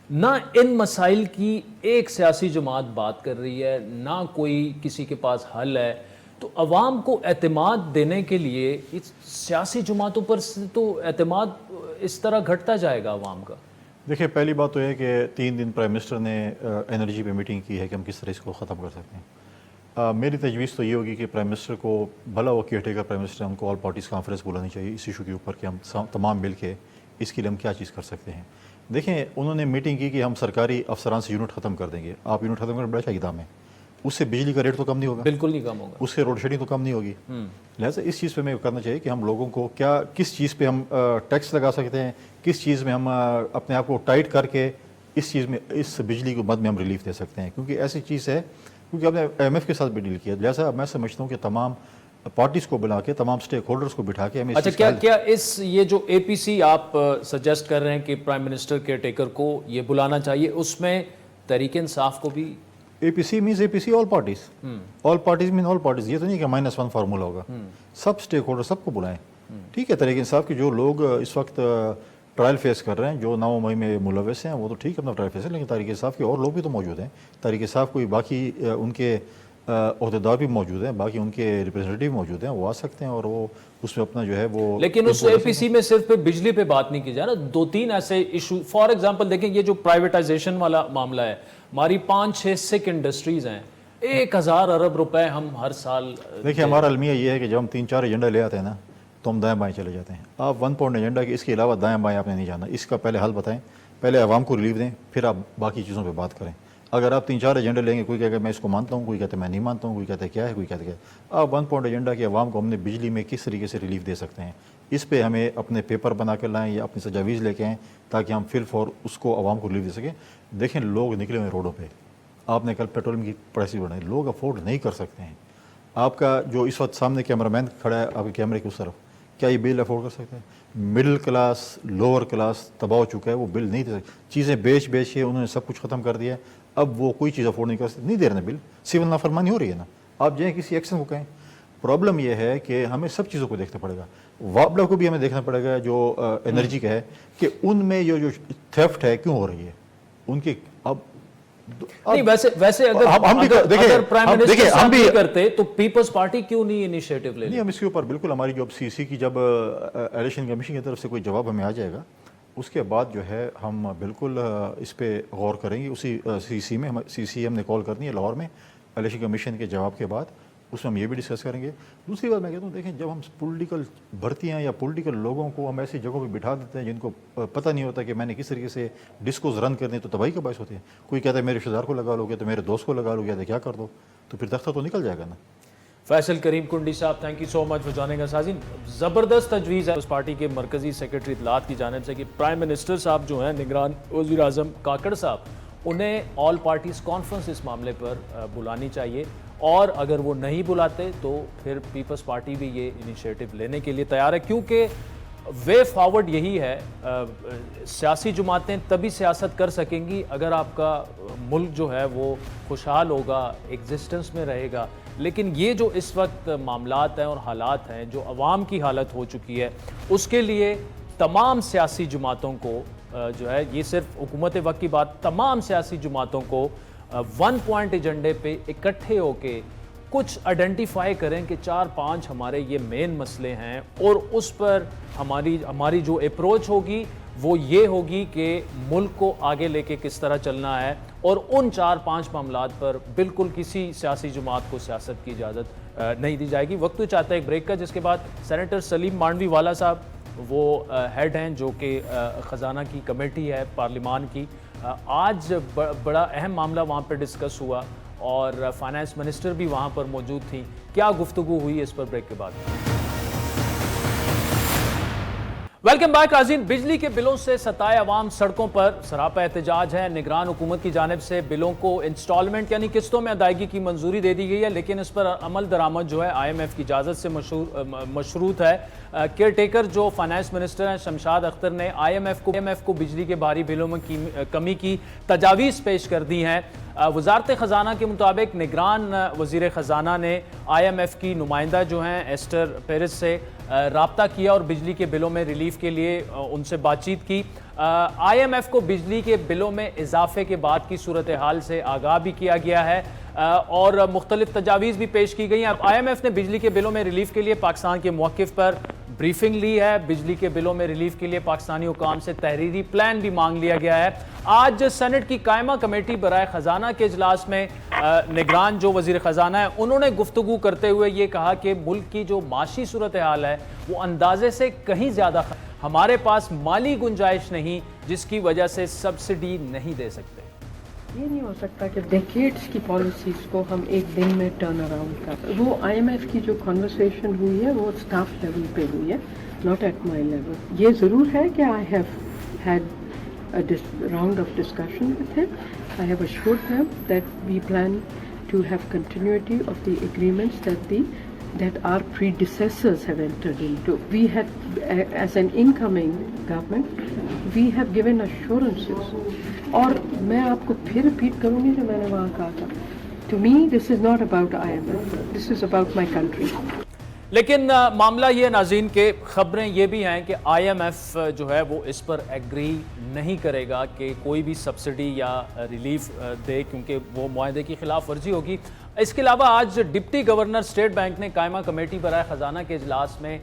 نہ ان مسائل کی ایک سیاسی جماعت بات کر رہی ہے, نہ کوئی کسی کے پاس حل ہے. تو عوام کو اعتماد دینے کے لیے اس سیاسی جماعتوں پر تو اعتماد اس طرح گھٹتا جائے گا عوام کا. دیکھیں پہلی بات تو یہ ہے کہ 3 دن پرائم منسٹر نے انرجی پہ میٹنگ کی ہے کہ ہم کس طرح اس کو ختم کر سکتے ہیں. میری تجویز تو یہ ہوگی کہ پرائم منسٹر کو, بھلا وہ کیئر ٹیکر پرائم منسٹر, ہم کو آل پارٹیز کانفرنس بلانی چاہیے اس ایشو کے اوپر کہ ہم تمام مل کے اس کے لیے ہم کیا چیز کر سکتے ہیں. دیکھیں انہوں نے میٹنگ کی کہ ہم سرکاری افسران سے یونٹ ختم کر دیں گے. آپ یونٹ ختم کرنے بڑا چاہیے دام ہے, اس سے بجلی کا ریٹ تو کم نہیں ہوگا, بالکل نہیں کم ہوگا, اس سے روڈ شیڈنگ تو کم نہیں ہوگی. لہٰذا اس چیز پہ میں کرنا چاہیے کہ ہم لوگوں کو کس چیز پہ ہم ٹیکس لگا سکتے ہیں, کس چیز میں ہم اپنے آپ کو ٹائٹ کر کے اس چیز میں, اس بجلی کو مد میں ہم ریلیف دے سکتے ہیں. کیونکہ ایسی چیز ہے, کیونکہ ہم نے IMF کے ساتھ بھی ڈیل کیا. لہٰذا میں سمجھتا ہوں کہ تمام پارٹیز کو بلا کے, تمام اسٹیک ہولڈرز کو بٹھا کے ہمیں. اچھا کیا یہ جو APC آپ سجیسٹ کر رہے ہیں کہ پرائم منسٹر کیئر ٹیکر کو یہ بلانا چاہیے, اس میں تحریک انصاف کو بھی؟ APC means APC all parties. All parties mean all parties. یہ تو نہیں کہ -1 فارمولا ہوگا. سب اسٹیک ہولڈر سب کو بلائیں. ٹھیک ہے, تحریک انصاف کے جو لوگ اس وقت ٹرائل فیس کر رہے ہیں, جو 9 مئی میں ملوث ہیں, وہ تو ٹھیک ہے اپنا ٹرائل فیس ہے, لیکن تحریک انصاف کے اور لوگ بھی تو موجود ہیں. تحریک انصاف کوئی باقی ان کے عہدیدار بھی موجود ہیں, باقی ان کے ریپرزنٹیٹیو موجود ہیں, وہ آ سکتے ہیں اور وہ اس میں اپنا جو ہے وہ. لیکن اس APC میں صرف بجلی پہ بات نہیں کی جائے نا, 2-3 ایسے ایشو. فار ایگزامپل دیکھیں یہ جو پرائیویٹائزیشن والا معاملہ ہے, ہماری 5-6 سکھ انڈسٹریز ہیں 1000 अरब रुपए हम हर साल देखिए हमारा अलमिया ये है कि जब हम 3-4 एजेंडा ले आते हैं ना तो हम दाएं बाएं चले जाते हैं। आप 1 पॉइंट एजेंडा के इसके अलावा दाएं बाएं आपने नहीं जाना। इसका पहले हल बताएं, पहले आवाम को रिलीफ दें, फिर आप बाकी चीज़ों पे बात करें। अगर आप 3-4 एजेंडे लेंगे, कोई कहेगा मैं इसको मानता हूँ, कोई कहता है मैं नहीं मानता हूँ, कोई कहता है क्या है, कोई कहता है क्या है। आप 1 पॉइंट एजेंडा की आवाम को हमने बिजली में किस तरीके से रिलीफ दे सकते हैं, इस पे हमें अपने पेपर बना कर लाएँ या अपनी तजावीज़ लेके आएँ ताकि हम फिल फॉर उसको आवाम को रिलीफ दे सकें। देखें लोग निकले हुए रोडों पर, आपने कल पेट्रोल की प्राइस बढ़ाई, लोग अफोर्ड नहीं कर सकते हैं। आपका जो इस वक्त सामने कैमरामैन खड़ा है आपके कैमरे की उस तरफ, क्या ये बिल अफोर्ड कर सकते हैं? मिडिल क्लास लोअर क्लास तबाह हो चुका है, वो बिल नहीं दे सकते। चीज़ें बेच के उन्होंने सब कुछ ख़त्म कर दिया है, अब वो कोई चीज़ अफोर्ड नहीं कर सकते, नहीं दे रहे बिल। सिविल नाफरमानी हो रही है ना, आप जाएँ किसी एक्शन को कहें। प्रॉब्लम यह है कि हमें सब चीज़ों को देखना पड़ेगा, वापडा को भी हमें देखना पड़ेगा जो एनर्जी का है कि उनमें जो थेफ्ट है क्यों हो रही है उनकी। अब नहीं, वैसे अगर हम भी अगर प्राइम मिनिस्टर हम भी करते तो पीपल्स पार्टी क्यों नहीं इनिशिएटिव ले? नहीं, हम इसके ऊपर बिल्कुल हमारी जो सीसी की जब इलेक्शन कमीशन की तरफ से कोई जवाब हमें आ जाएगा उसके बाद जो है हम बिल्कुल इस पे गौर करेंगे। उसी सीसी में हम सीसी हमने कॉल करनी है लाहौर में इलेक्शन कमीशन के जवाब के बाद, उसमें हम ये भी डिस्कस करेंगे। दूसरी बात मैं कहता हूँ, देखें जब हम पॉलिटिकल भर्तियाँ या पॉलिटिकल लोगों को हम ऐसी जगहों पे बिठा देते हैं जिनको पता नहीं होता कि मैंने किस तरीके से डिस्कोस रन करने, तो तबाही का बायस होती है। कोई कहता है मेरे रिश्तेदार को लगा लोगे, तो मेरे दोस्त को लगा लोगे, तो क्या कर दो, तो फिर तख्ता तो निकल जाएगा ना। फैसल करीम कुंडी साहब, thank you so much for joining us. नाज़रीन, ज़बरदस्त तजवीज़ है उस पार्टी के मरकजी सेक्रेटरी इत्तलात की जानिब से कि प्राइम मिनिस्टर साहब जो हैं निगरान वज़ीर आज़म काकड़ साहब, उन्हें ऑल पार्टीज़ कॉन्फ्रेंस इस मामले पर बुलानी चाहिए, और अगर वो नहीं बुलाते तो फिर पीपल्स पार्टी भी ये इनिशिएटिव लेने के लिए तैयार है, क्योंकि वे फॉरवर्ड यही है। सियासी जमातें तभी सियासत कर सकेंगी अगर आपका मुल्क जो है वो खुशहाल होगा, एग्जिस्टेंस में रहेगा। लेकिन ये जो इस वक्त मामलात हैं और हालात हैं, जो अवाम की हालत हो चुकी है, उसके लिए तमाम सियासी जमातों को जो है, ये सिर्फ हुकूमत वक्त की बात, तमाम सियासी जमातों को 1 पॉइंट एजेंडे पे इकट्ठे होके कुछ आइडेंटिफाई करें कि 4-5 हमारे ये मेन मसले हैं, और उस पर हमारी जो अप्रोच होगी वो ये होगी कि मुल्क को आगे लेके किस तरह चलना है, और उन 4-5 मामलात पर बिल्कुल किसी सियासी जमात को सियासत की इजाज़त नहीं दी जाएगी। वक्त तो चाहता है एक ब्रेक का, जिसके बाद सेनेटर सलीम मांडवी वाला साहब, वो हेड हैं जो कि ख़जाना की कमेटी है पार्लिमान की, आज बड़ा अहम मामला वहाँ पर डिस्कस हुआ और फाइनेंस मिनिस्टर भी वहाँ पर मौजूद थी। क्या गुफ्तगू हुई इस पर ब्रेक के बाद। वेलकम बैक नाज़रीन। बिजली के बिलों से सताए अवाम सड़कों पर सरापा एहतजाज है। निगरान हुकूमत की जानिब से बिलों को इंस्टॉलमेंट यानी किस्तों में अदायगी की मंजूरी दे दी गई है, लेकिन इस पर अमल दरामद जो है IMF की इजाज़त से मशरूत है। केयर टेकर जो फाइनेंस मिनिस्टर हैं शमशाद अख्तर ने IMF को बिजली के भारी बिलों में कमी की तजावीज़ पेश कर दी हैं। वजारत ख़जाना के मुताबिक निगरान वज़ीर ख़जाना ने IMF की नुमाइंदा जो हैं एस्टर पेरिस से राब्ता किया और बिजली के बिलों में रिलीफ के लिए उनसे बातचीत की। IMF को बिजली के बिलों में इजाफे के बाद की सूरत हाल से आगाह भी किया गया है और मुख्तलिफ तजावीज़ भी पेश की गई हैं। अब IMF ने बिजली के बिलों में रिलीफ के लिए पाकिस्तान के मौक़िफ़ पर ब्रीफिंग ली है। बिजली के बिलों में रिलीफ के लिए पाकिस्तानी हुकाम से तहरीरी प्लान भी मांग लिया गया है। आज सेनेट की कायमा कमेटी बराए ख़जाना के इजलास में निगरान जो वज़ीर ख़जाना है उन्होंने गुफ्तगू करते हुए ये कहा कि मुल्क की जो माशी सूरत हाल है वो अंदाजे से कहीं ज़्यादा, हमारे पास माली गुंजाइश नहीं जिसकी वजह से सब्सिडी नहीं दे सकते। ये नहीं हो सकता कि डेकेड्स की पॉलिसीज़ को हम एक दिन में टर्न अराउंड कर। वो IMF की जो कन्वर्सेशन हुई है वो स्टाफ लेवल पे हुई है, नॉट एट माई लेवल। ये ज़रूर है कि I have had a round of discussion with him. I have assured them that we plan to have continuity of the agreements that our predecessors have entered into. We had, as an incoming government, we have given assurances. और मैं आपको फिर repeat करूँगी जो मैंने वहाँ कहा था। To me, this is not about IMF. This is about my country. लेकिन मामला ये नाज़रीन के ख़बरें ये भी हैं कि IMF जो है वो इस पर एग्री नहीं करेगा कि कोई भी सब्सिडी या रिलीफ दे, क्योंकि वो मुआहदे की खिलाफ वर्जी होगी। इसके अलावा आज डिप्टी गवर्नर स्टेट बैंक ने कायमा कमेटी बराए ख़जाना के इजलास में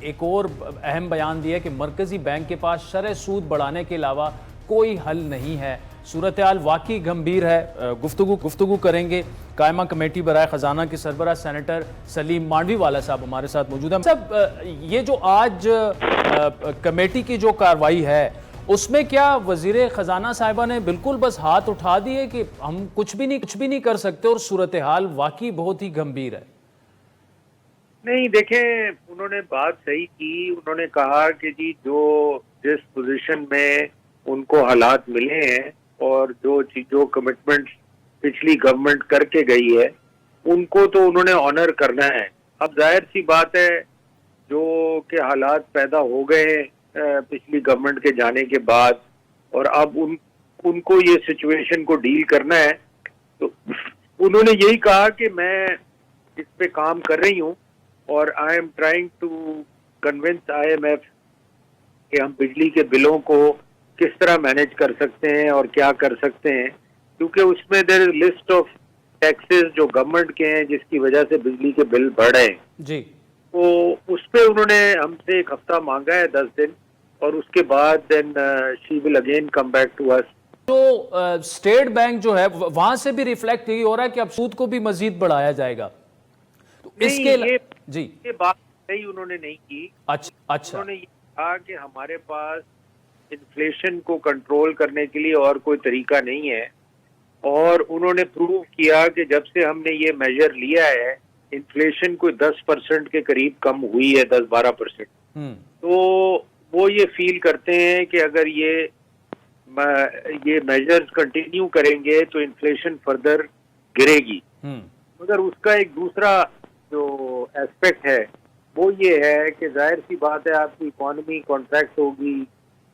एक और अहम बयान दिया कि मरकज़ी बैंक के पास शरह सूद बढ़ाने के अलावा कोई हल नहीं है। सूरत-ए-हाल वाकई गंभीर है। गुफ्तगू करेंगे। कायमा कमेटी बराए ख़जाना के सरबराह सेनेटर सलीम मांडवीवाला साहब हमारे साथ मौजूद हैं। साहब, ये जो आज कमेटी की जो कार्रवाई है उसमें क्या वज़ीर ख़जाना साहिबा ने बिल्कुल बस हाथ उठा दिए कि हम कुछ भी नहीं कर सकते और सूरत-ए-हाल वाकई बहुत ही गंभीर है? नहीं, देखें, उन्होंने बात सही की। उन्होंने कहा कि जी जिस पोजीशन में उनको हालात मिले हैं और जो कमिटमेंट पिछली गवर्नमेंट करके गई है उनको तो उन्होंने ऑनर करना है। अब जाहिर सी बात है जो कि हालात पैदा हो गए पिछली गवर्नमेंट के जाने के बाद और अब उनको ये सिचुएशन को डील करना है, तो उन्होंने यही कहा कि मैं इस पे काम कर रही हूँ और I am trying to convince IMF कि हम बिजली के बिलों को किस तरह मैनेज कर सकते हैं और क्या कर सकते हैं, क्योंकि उसमें there is list of taxes जो गवर्नमेंट के हैं जिसकी वजह से बिजली के बिल बढ़ रहे हैं जी। तो उस पे उन्होंने हमसे एक हफ्ता मांगा है, 10 दिन, और उसके बाद then she will again come back to us. तो स्टेट बैंक जो है वहां से भी रिफ्लेक्ट यही हो रहा है कि अब सूद को भी मजीद बढ़ाया जाएगा, तो इसके जी ये बात सही उन्होंने नहीं की। अच्छा उन्होंने ये कहा कि हमारे पास इन्फ्लेशन को कंट्रोल करने के लिए और कोई तरीका नहीं है, और उन्होंने प्रूव किया कि जब से हमने ये मेजर लिया है इन्फ्लेशन कोई 10% के करीब कम हुई है, 10-12%। तो वो ये फील करते हैं कि अगर ये मेजर्स कंटिन्यू करेंगे तो इन्फ्लेशन फर्दर गिरेगी। मगर उसका एक दूसरा जो एस्पेक्ट है वो ये है कि जाहिर सी बात है आपकी इकोनॉमी कॉन्ट्रैक्ट होगी,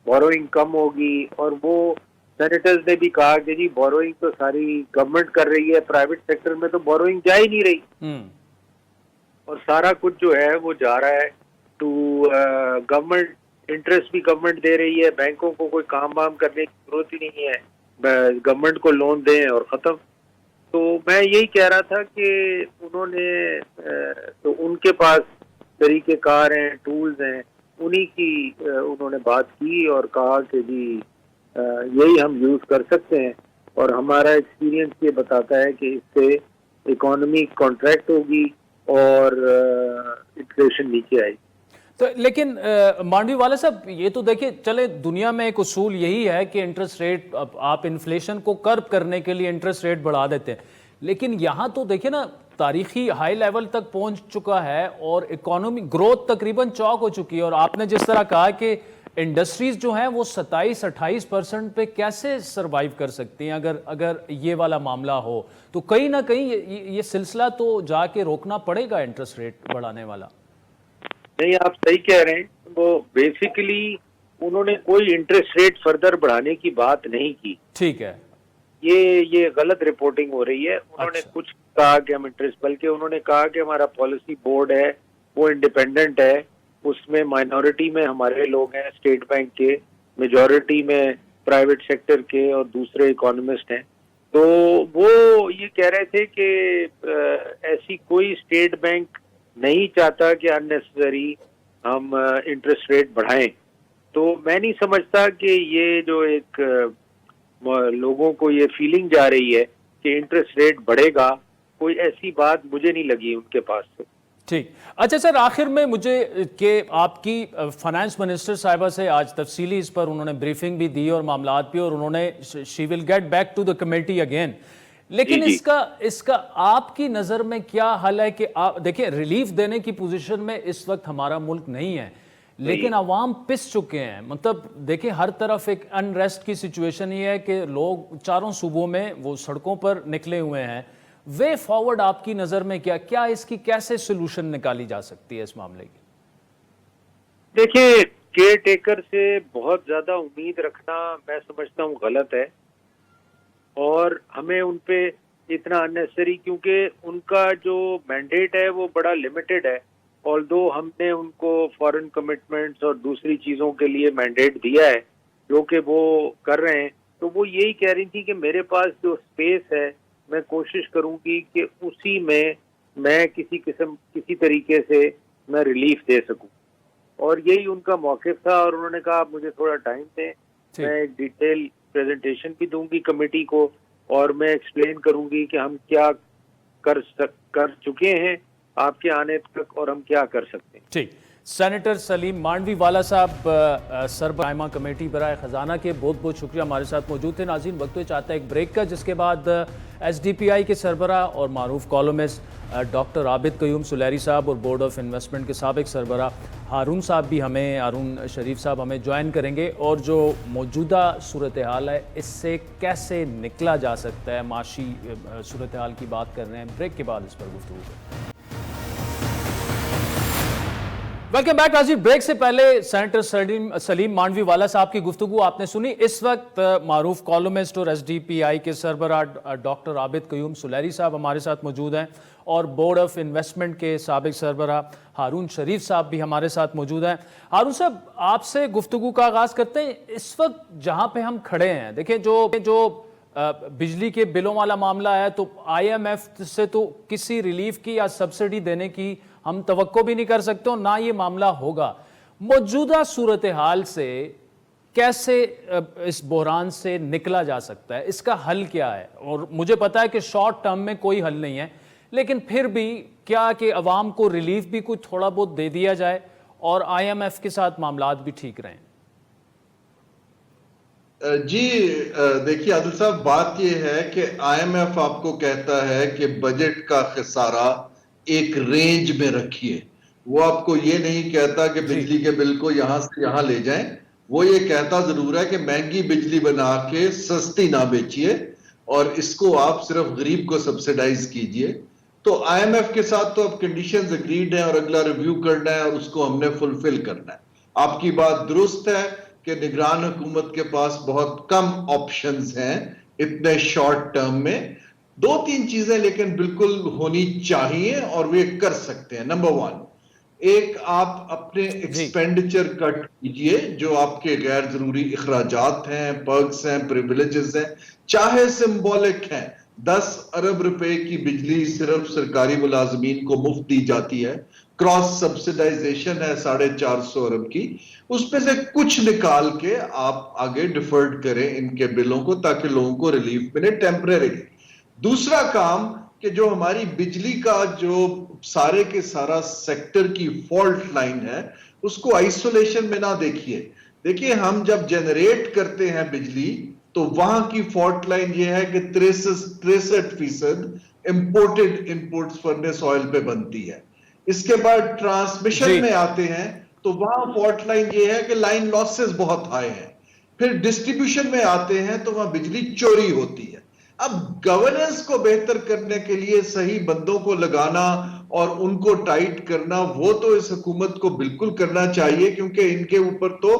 बोरोइंग कम होगी, और वो सेनेटर्स ने भी कहा कि जी बोरोइंग तो सारी गवर्नमेंट कर रही है, प्राइवेट सेक्टर में तो बोरोइंग जा ही नहीं रही, और सारा कुछ जो है वो जा रहा है टू गवर्नमेंट। इंटरेस्ट भी गवर्नमेंट दे रही है, बैंकों को कोई काम वाम करने की जरूरत ही नहीं है, गवर्नमेंट को लोन दें और खत्म। तो मैं यही कह रहा था कि उन्होंने तो उनके पास तरीके कार हैं, टूल्स हैं, उन्हीं की उन्होंने बात की और कहा कि जी यही हम यूज कर सकते हैं, और हमारा एक्सपीरियंस ये बताता है कि इससे इकोनॉमी कॉन्ट्रैक्ट होगी और इन्फ्लेशन नीचे आएगी। तो लेकिन मांडवीवाला साहब, ये तो देखिए चले दुनिया में एक उसूल यही है कि इंटरेस्ट रेट, आप इन्फ्लेशन को कर्ब करने के लिए इंटरेस्ट रेट बढ़ा देते हैं, लेकिन यहाँ तो देखिए ना तारीखी हाई लेवल तक पहुंच चुका है और इकोनॉमी ग्रोथ तकरीबन चौक हो चुकी है, और आपने जिस तरह कहा कि इंडस्ट्रीज जो हैं वो 27-28% पे कैसे सरवाइव कर सकती हैं अगर ये वाला मामला हो, तो कहीं ना कहीं ये सिलसिला तो जाके रोकना पड़ेगा इंटरेस्ट रेट बढ़ाने वाला। नहीं, आप सही कह रहे हैं। वो बेसिकली उन्होंने कोई इंटरेस्ट रेट फर्दर बढ़ाने की बात नहीं की। ठीक है, ये गलत रिपोर्टिंग हो रही है। उन्होंने कुछ कहा कि हम इंटरेस्ट, बल्कि उन्होंने कहा कि हमारा पॉलिसी बोर्ड है वो इंडिपेंडेंट है, उसमें माइनॉरिटी में हमारे लोग हैं स्टेट बैंक के, मेजॉरिटी में प्राइवेट सेक्टर के और दूसरे इकोनॉमिस्ट हैं। तो वो ये कह रहे थे कि ऐसी कोई स्टेट बैंक नहीं चाहता कि अननेसेसरी हम इंटरेस्ट रेट बढ़ाएं। तो मैं नहीं समझता कि ये जो एक लोगों को ये फीलिंग जा रही है कि इंटरेस्ट रेट बढ़ेगा, कोई ऐसी बात मुझे नहीं लगी उनके पास से। ठीक। अच्छा सर, आखिर में मुझे कि आपकी फाइनेंस मिनिस्टर साहिबा से आज तफसीली इस पर उन्होंने ब्रीफिंग भी दी और मामलात भी, और उन्होंने she will get back to the committee again, लेकिन इसका आपकी नज़र में क्या हल है कि आप देखिए रिलीफ देने की पोजीशन में इस वक्त हमारा मुल्क नहीं है, लेकिन अवाम पिस चुके हैं। मतलब देखिए हर तरफ एक अनरेस्ट की सिचुएशन ही है कि लोग चारों सूबों में वो सड़कों पर निकले हुए हैं। वे फॉरवर्ड आपकी नज़र में क्या इसकी कैसे सोल्यूशन निकाली जा सकती है इस मामले की? देखिए, केयर टेकर से बहुत ज़्यादा उम्मीद रखना मैं समझता हूँ गलत है, और हमें उन पे इतना अननेसेसरी, क्योंकि उनका जो मैंडेट है वो बड़ा लिमिटेड है। ऑल्दो हमने उनको फॉरेन कमिटमेंट्स और दूसरी चीज़ों के लिए मैंडेट दिया है जो कि वो कर रहे हैं, तो वो यही कह रही थी कि मेरे पास जो स्पेस है मैं कोशिश करूंगी कि उसी में मैं किसी तरीके से मैं रिलीफ दे सकूं, और यही उनका मौक़िफ़ था। और उन्होंने कहा आप मुझे थोड़ा टाइम दें, मैं एक डिटेल प्रेजेंटेशन भी दूंगी कमेटी को, और मैं एक्सप्लेन करूंगी कि हम क्या कर चुके हैं आपके आने तक और हम क्या कर सकते हैं. ठीक, सेनेटर सलीम मांडवी वाला साहब सरबराह कमेटी बराए ख़जाना के बहुत बहुत शुक्रिया, हमारे साथ मौजूद थे. नाज़रीन, वक्त तो चाहता है एक ब्रेक का, जिसके बाद SDPI के सरबराह और मारूफ कॉलमिस्ट डॉक्टर आबिद क़यूम सुलैरी साहब और बोर्ड ऑफ इन्वेस्टमेंट के साबिक़ सरबराह हारून साहब भी हारून शरीफ साहब हमें ज्वाइन करेंगे, और जो मौजूदा सूरत हाल है इससे कैसे निकला जा सकता है, माशी सूरत हाल की बात कर रहे हैं. ब्रेक के बाद इस पर गुफ्तगू करें. वेलकम बैक नाज़रीन. ब्रेक से पहले सेनेटर सलीम मांडवी वाला साहब की गुफ्तगू आपने सुनी. इस वक्त मारूफ कॉलमिस्ट और SDPI के सरबराह डॉक्टर आबिद क़यूम सुलैरी साहब हमारे साथ मौजूद हैं, और बोर्ड ऑफ इन्वेस्टमेंट के साबिक़ सरबराह हारून शरीफ साहब भी हमारे साथ मौजूद हैं. हारून साहब, आपसे गुफ्तगू का आगाज़ करते हैं. इस वक्त जहाँ पे हम खड़े हैं, देखें जो बिजली के बिलों वाला मामला है, तो IMF से तो किसी रिलीफ की या सब्सिडी देने की हम तवक्को भी नहीं कर सकते, और ना ये मामला होगा. मौजूदा सूरत हाल से कैसे इस बहरान से निकला जा सकता है, इसका हल क्या है? और मुझे पता है कि शॉर्ट टर्म में कोई हल नहीं है, लेकिन फिर भी क्या कि अवाम को रिलीफ भी कुछ थोड़ा बहुत दे दिया जाए और IMF के साथ मामलात भी ठीक रहें. जी देखिए आदिल साहब, बात यह है कि IMF आपको कहता है कि बजट का खसारा एक रेंज में रखिए. वो आपको ये नहीं कहता कि बिजली के बिल को यहां से यहां ले जाएं. वो ये कहता जरूर है कि महंगी बिजली बना के सस्ती ना बेचिए, और इसको आप सिर्फ गरीब को सब्सिडाइज कीजिए. तो IMF के साथ तो अब कंडीशंस एग्रीड है और अगला रिव्यू करना है और उसको हमने फुलफिल करना है. आपकी बात दुरुस्त है कि निगरान हुकूमत के पास बहुत कम ऑप्शंस हैं इतने शॉर्ट टर्म में. 2-3 चीजें लेकिन बिल्कुल होनी चाहिए और वे कर सकते हैं. नंबर 1, एक आप अपने एक्सपेंडिचर कट कीजिए, जो आपके गैर जरूरी इखराजात हैं, पर्क्स हैं, प्रिविलेजेस हैं, चाहे सिंबॉलिक हैं. 10 अरब रुपए की बिजली सिर्फ सरकारी मुलाजमीन को मुफ्त दी जाती है. क्रॉस सब्सिडाइजेशन है 450 अरब की. उसमें से कुछ निकाल के आप आगे डिफर्ड करें इनके बिलों को, ताकि लोगों को रिलीफ मिले टेम्परेरी. दूसरा काम कि जो हमारी बिजली का जो सारे के सारा सेक्टर की फॉल्ट लाइन है, उसको आइसोलेशन में ना देखिए. देखिए, हम जब जनरेट करते हैं बिजली, तो वहां की फॉल्ट लाइन ये है कि 63% इंपोर्टेड इनपुट्स फर्नेस ऑयल पे बनती है. इसके बाद ट्रांसमिशन में आते हैं तो वहां फॉल्ट लाइन ये है कि लाइन लॉसेस बहुत हाई हैं. फिर डिस्ट्रीब्यूशन में आते हैं तो वहां बिजली चोरी होती है. अब गवर्नेंस को बेहतर करने के लिए सही बंदों को लगाना और उनको टाइट करना, वो तो इस हुकूमत को बिल्कुल करना चाहिए, क्योंकि इनके ऊपर तो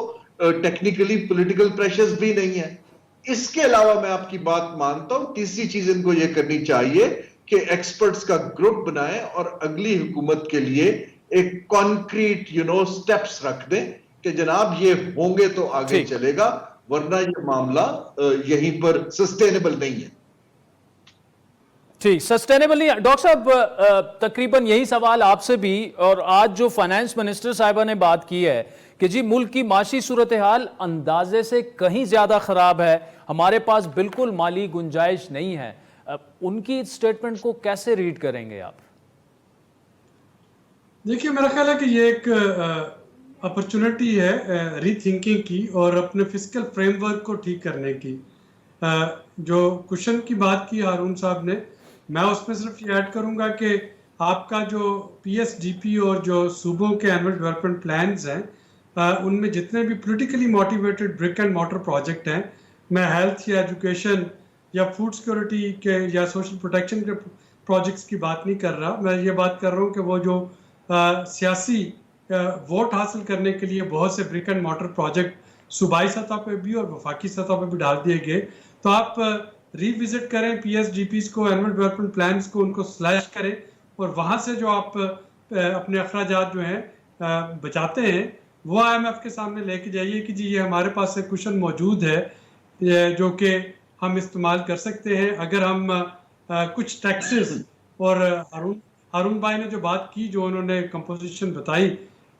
टेक्निकली पॉलिटिकल प्रेशर्स भी नहीं है. इसके अलावा मैं आपकी बात मानता हूं, तीसरी चीज इनको ये करनी चाहिए कि एक्सपर्ट्स का ग्रुप बनाएं और अगली हुकूमत के लिए एक कॉन्क्रीट स्टेप्स रख दें कि जनाब ये होंगे तो आगे चलेगा, वरना ये मामला यहीं पर सस्टेनेबल नहीं है. ठीक, सस्टेनेबल नहीं. डॉक्टर साहब, तकरीबन यही सवाल आपसे भी, और आज जो फाइनेंस मिनिस्टर साहिबा ने बात की है कि जी मुल्क की माशी सूरत हाल अंदाजे से कहीं ज्यादा खराब है, हमारे पास बिल्कुल माली गुंजाइश नहीं है, उनकी स्टेटमेंट को कैसे रीड करेंगे आप? देखिए, मेरा ख्याल है कि ये एक अपॉर्चुनिटी है रीथिंकिंग की और अपने फिस्कल फ्रेमवर्क को ठीक करने की. जो क्वेश्चन की बात की हारून साहब ने, मैं उसमें सिर्फ ये ऐड करूंगा कि आपका जो PSDP और जो सूबों के एनुअल डेवलपमेंट प्लान्स हैं, उनमें जितने भी politically motivated brick and mortar project हैं, मैं हेल्थ या एजुकेशन या फूड सिक्योरिटी के या सोशल प्रोटेक्शन के प्रोजेक्ट्स की बात नहीं कर रहा. मैं ये बात कर रहा हूँ कि वो जो सियासी वोट हासिल करने के लिए बहुत से ब्रिक एंड मॉर्टर प्रोजेक्ट सूबाई सतह पे भी और वफाकी सतह पे भी डाल दिए गए, तो आप रिविजिट करें PSDPs को, एनुअल डेवलपमेंट प्लान्स को, उनको स्लैश करें, और वहाँ से जो आप अपने अखराजात जो हैं बचाते हैं, वो IMF के सामने लेके जाइए कि जी ये हमारे पास एक क्वेश्चन मौजूद है जो कि हम इस्तेमाल कर सकते हैं. अगर हम कुछ टैक्सेस, और हारून भाई ने जो बात की, जो उन्होंने कंपोजिशन बताई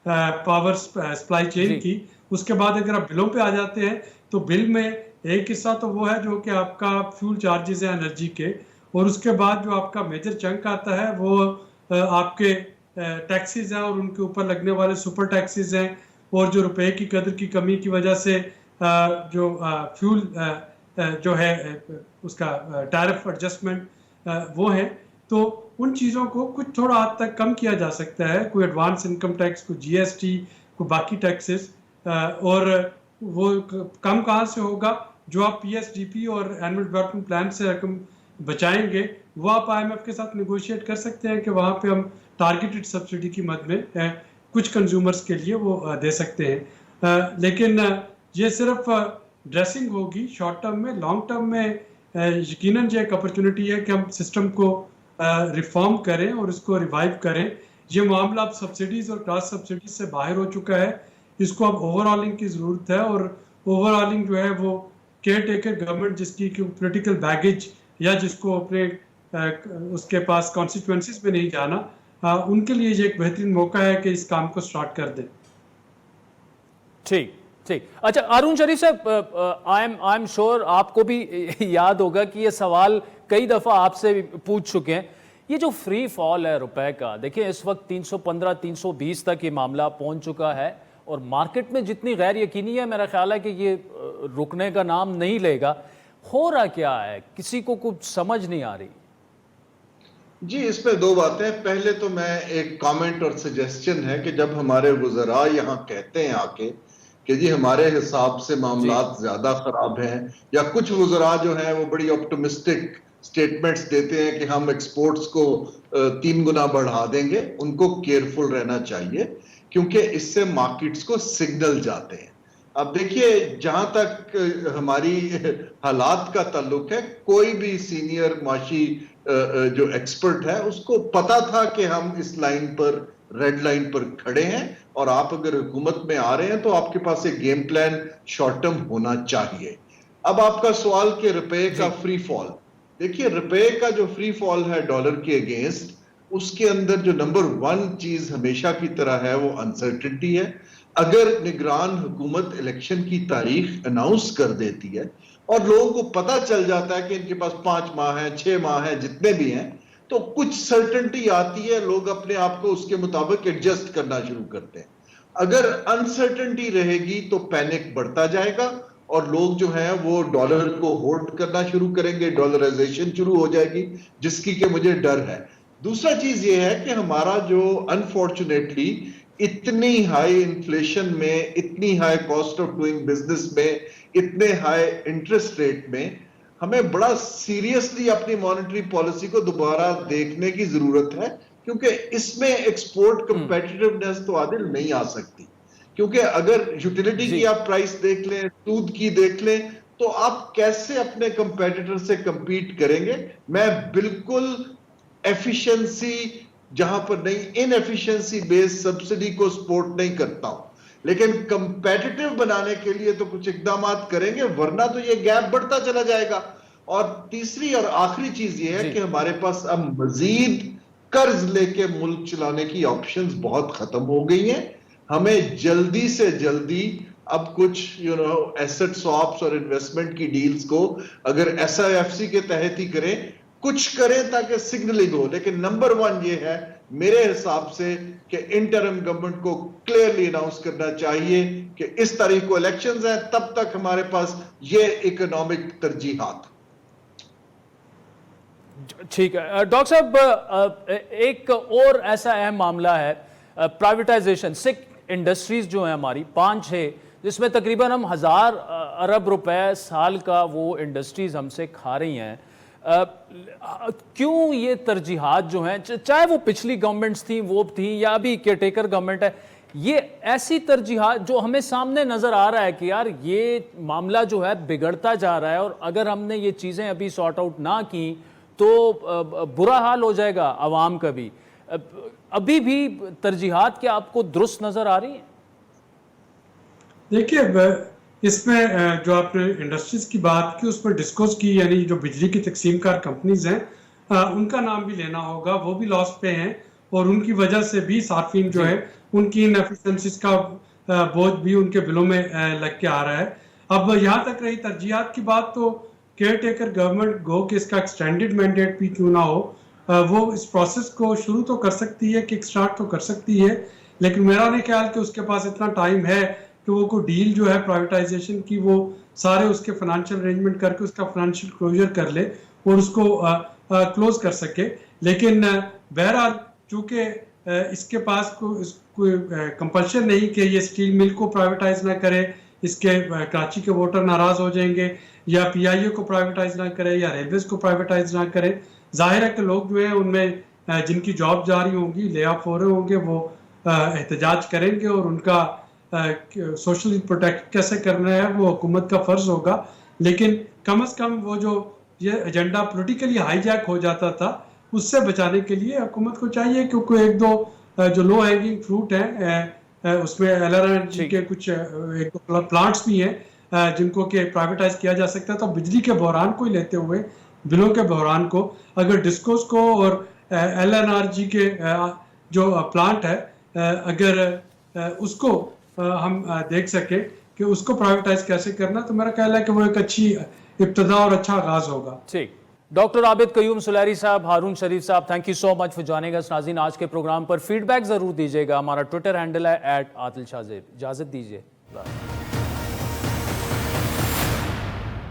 पावर सप्लाई चेन की, उसके बाद अगर आप बिलों पे आ जाते हैं तो बिल में ایک حصہ تو وہ ہے جو کہ آپ کا فیول چارجز ہیں انرجی کے، اور اس کے بعد جو آپ کا میجر چنک آتا ہے وہ آپ کے ٹیکسز ہیں اور ان کے اوپر لگنے والے سپر ٹیکسز ہیں، اور جو روپے کی قدر کی کمی کی وجہ سے جو فیول جو ہے اس کا ٹیرف ایڈجسٹمنٹ وہ ہیں، تو ان چیزوں کو کچھ تھوڑا حد تک کم کیا جا سکتا ہے، کوئی ایڈوانس انکم ٹیکس، کوئی جی ایس ٹی، کوئی باقی ٹیکسز، اور وہ کم کہاں سے ہوگا؟ جو آپ پی ایس ڈی پی اور اینول ڈیولپمنٹ پلان سے رقم بچائیں گے وہ آپ آئی ایم ایف کے ساتھ نیگوشیٹ کر سکتے ہیں کہ وہاں پہ ہم ٹارگیٹڈ سبسڈی کی مد میں کچھ کنزیومرز کے لیے وہ دے سکتے ہیں، لیکن یہ صرف ڈریسنگ ہوگی شارٹ ٹرم میں. لانگ ٹرم میں یقیناً یہ ایک اپرچونٹی ہے کہ ہم سسٹم کو ریفارم کریں اور اس کو ریوائیو کریں. یہ معاملہ اب سبسڈیز اور کراس سبسڈیز سے باہر ہو چکا ہے، اس کو اب اوور آلنگ کی ضرورت ہے، اور اوور آلنگ جو ہے وہ کیئر ٹیکر گورنمنٹ جس کی پولیٹیکل بیگیج یا جس کو اپنے اس کے پاس کانسٹیٹوئنسیز میں نہیں جانا، ان کے لیے یہ ایک بہترین موقع ہے کہ اس کام کو سٹارٹ کر دیں. ٹھیک ٹھیک. اچھا ہارون شریف صاحب، آئی ایم شور آپ کو بھی یاد ہوگا کہ یہ سوال کئی دفعہ آپ سے پوچھ چکے ہیں. یہ جو فری فال ہے روپے کا، دیکھیں اس وقت 315 320 تک یہ معاملہ پہنچ چکا ہے، اور مارکیٹ میں جتنی غیر یقینی ہے میرا خیال ہے کہ یہ رکنے کا نام نہیں لے گا. ہو رہا کیا ہے؟ کسی کو کچھ سمجھ نہیں آ رہی. جی اس میں دو باتیں. پہلے تو میں ایک کامنٹ اور سجیسشن ہے کہ جب ہمارے وزراء یہاں کہتے ہیں آ کے کہ جی ہمارے حساب سے معاملات زیادہ خراب ہیں، یا کچھ وزراء جو ہیں وہ بڑی آپٹمسٹک سٹیٹمنٹس دیتے ہیں کہ ہم ایکسپورٹس کو 3 گنا بڑھا دیں گے، ان کو کیئرفل رہنا چاہیے کیونکہ اس سے مارکیٹس کو سگنل جاتے ہیں. اب دیکھیے جہاں تک ہماری حالات کا تعلق ہے، کوئی بھی سینئر معاشی جو ایکسپرٹ ہے اس کو پتا تھا کہ ہم اس لائن پر، ریڈ لائن پر کھڑے ہیں، اور آپ اگر حکومت میں آ رہے ہیں تو آپ کے پاس ایک گیم پلان شارٹ ٹرم ہونا چاہیے. اب آپ کا سوال کہ روپے کا فری فال، دیکھیے روپے کا جو فری فال ہے ڈالر کے اگینسٹ، اس کے اندر جو نمبر 1 چیز ہمیشہ کی طرح ہے وہ انسرٹنٹی ہے. اگر نگران حکومت الیکشن کی تاریخ اناؤنس کر دیتی ہے اور لوگوں کو پتا چل جاتا ہے کہ ان کے پاس 5 ماہ ہیں، 6 ماہ ہیں، جتنے بھی ہیں، تو کچھ سرٹنٹی آتی ہے، لوگ اپنے آپ کو اس کے مطابق ایڈجسٹ کرنا شروع کرتے ہیں. اگر انسرٹنٹی رہے گی تو پینک بڑھتا جائے گا اور لوگ جو ہیں وہ ڈالر کو ہولڈ کرنا شروع کریں گے، ڈالرائزیشن شروع ہو جائے گی، جس کی کہ مجھے ڈر ہے. دوسرا چیز یہ ہے کہ ہمارا جو انفارچونیٹلی اتنی ہائی انفلیشن میں، اتنی high cost of doing business میں، اتنے ہائی انٹرسٹ ریٹ میں، ہمیں بڑا سیریسلی اپنی مانیٹری پالیسی کو دوبارہ دیکھنے کی ضرورت ہے، کیونکہ اس میں ایکسپورٹ کمپیٹیٹیونیس تو عادل نہیں آ سکتی. کیونکہ اگر یوٹیلیٹی کی آپ پرائس دیکھ لیں، سود کی دیکھ لیں، تو آپ کیسے اپنے کمپیٹیٹر سے کمپیٹ کریں گے؟ میں بالکل ایفیشنسی جہاں پر نہیں، ان ایفیشنسی بیس سبسڈی کو سپورٹ نہیں کرتا ہوں، لیکن کمپیٹیٹیو بنانے کے لیے تو کچھ اقدامات کریں گے، ورنہ تو یہ گیپ بڑھتا چلا جائے گا. اور تیسری اور آخری چیز یہ ہے کہ ہمارے پاس اب مزید قرض لے کے ملک چلانے کی آپشنز بہت ختم ہو گئی ہیں. ہمیں جلدی سے جلدی اب کچھ ایسٹ سواپس اور انویسٹمنٹ کی ڈیلز کو اگر ایس آئی ایف سی کے تحت ہی کریں، کچھ کریں تاکہ سگنلنگ ہو. لیکن نمبر 1 یہ ہے میرے حساب سے کہ انٹرم گورنمنٹ کو کلیئرلی اناؤنس کرنا چاہیے کہ اس تاریخ کو الیکشنز ہیں، تب تک ہمارے پاس یہ اکنامک ترجیحات. ٹھیک ہے ڈاکٹر صاحب، ایک اور ایسا اہم معاملہ ہے پرائیویٹائزیشن. سکھ انڈسٹریز جو ہیں ہماری 5-6، جس میں تقریباً ہم 1000 ارب روپے سال کا وہ انڈسٹریز ہم سے کھا رہی ہیں. کیوں یہ ترجیحات جو ہیں، چاہے وہ پچھلی گورنمنٹس تھیں وہ تھیں یا ابھی کیئر ٹیکر گورنمنٹ ہے، یہ ایسی ترجیحات جو ہمیں سامنے نظر آ رہا ہے کہ یار یہ معاملہ جو ہے بگڑتا جا رہا ہے، اور اگر ہم نے یہ چیزیں ابھی سارٹ آؤٹ نہ کی تو برا حال ہو جائے گا عوام کا بھی. ابھی بھی ترجیحات کیا آپ کو درست نظر آ رہی ہیں؟ دیکھیے اس میں جو آپ نے انڈسٹریز کی بات کی اس میں ڈسکوز کی، یعنی جو بجلی کی تقسیم کار کمپنیز ہیں ان کا نام بھی لینا ہوگا، وہ بھی لاس پہ ہیں، اور ان کی وجہ سے بھی صارفین جو ہے ان کی ان ایفیشنسیز کا بوجھ بھی ان کے بلوں میں لگ کے آ رہا ہے. अब यहाँ तक रही तरजीहात की बात, तो केयर टेकर गवर्नमेंट गो कि इसका एक्सटेंडेड मैंडेट भी क्यों ना हो, वो इस प्रोसेस को शुरू तो कर सकती है, किक स्टार्ट तो कर सकती है, लेकिन मेरा नहीं ख्याल कि उसके पास इतना टाइम है कि वो कोई डील जो है प्राइवेटाइजेशन की वो सारे उसके फाइनेंशियल अरेंजमेंट करके उसका फाइनेंशियल क्लोजर कर ले और उसको क्लोज कर सके। लेकिन बहरहाल चूंकि इसके पास कोई कंपल्शन नहीं कि ये स्टील मिल को प्राइवेटाइज ना करे, इसके कराची के वोटर नाराज हो जाएंगे, या पीआईए को प्राइवेटाइज ना करे या रेलवेज को प्राइवेटाइज ना करे। जाहिर है कि लोग जो है उनमें जिनकी जॉब जारी होंगी, ले ऑफ हो रहे होंगे, वो एहतजाज करेंगे और उनका सोशल प्रोटेक्ट कैसे करना है वो हुकूमत का फर्ज होगा। लेकिन कम से कम वो जो ये एजेंडा पॉलिटिकली हाईजैक हो जाता था उससे बचाने के लिए हुकूमत को चाहिए कि कोई एक दो जो लो हैंगिंग फ्रूट हैं उसमें एलआरएनजी के कुछ एक दो प्लांट्स भी हैं जिनको कि प्राइवेटाइज किया जा सकता है। तो बिजली के बहरान को ही लेते हुए, बिलों के बहरान को, अगर डिस्कोस को और एलएनआरजी के जो प्लांट है अगर उसको हम देख सके कि उसको प्राइवेटाइज कैसे करना, तो मेरा ख्याल है कि वो एक अच्छी इब्तिदा और अच्छा आगाज होगा। ठीक, डॉक्टर आबिद कयूम सुलैरी साहब, हारून शरीफ साहब, thank you so much for joining us. नाज़रीन, आज के प्रोग्राम पर फीडबैक जरूर दीजिएगा। हमारा ट्विटर हैंडल है @आदिल शाज़ेब। इजाजत दीजिए।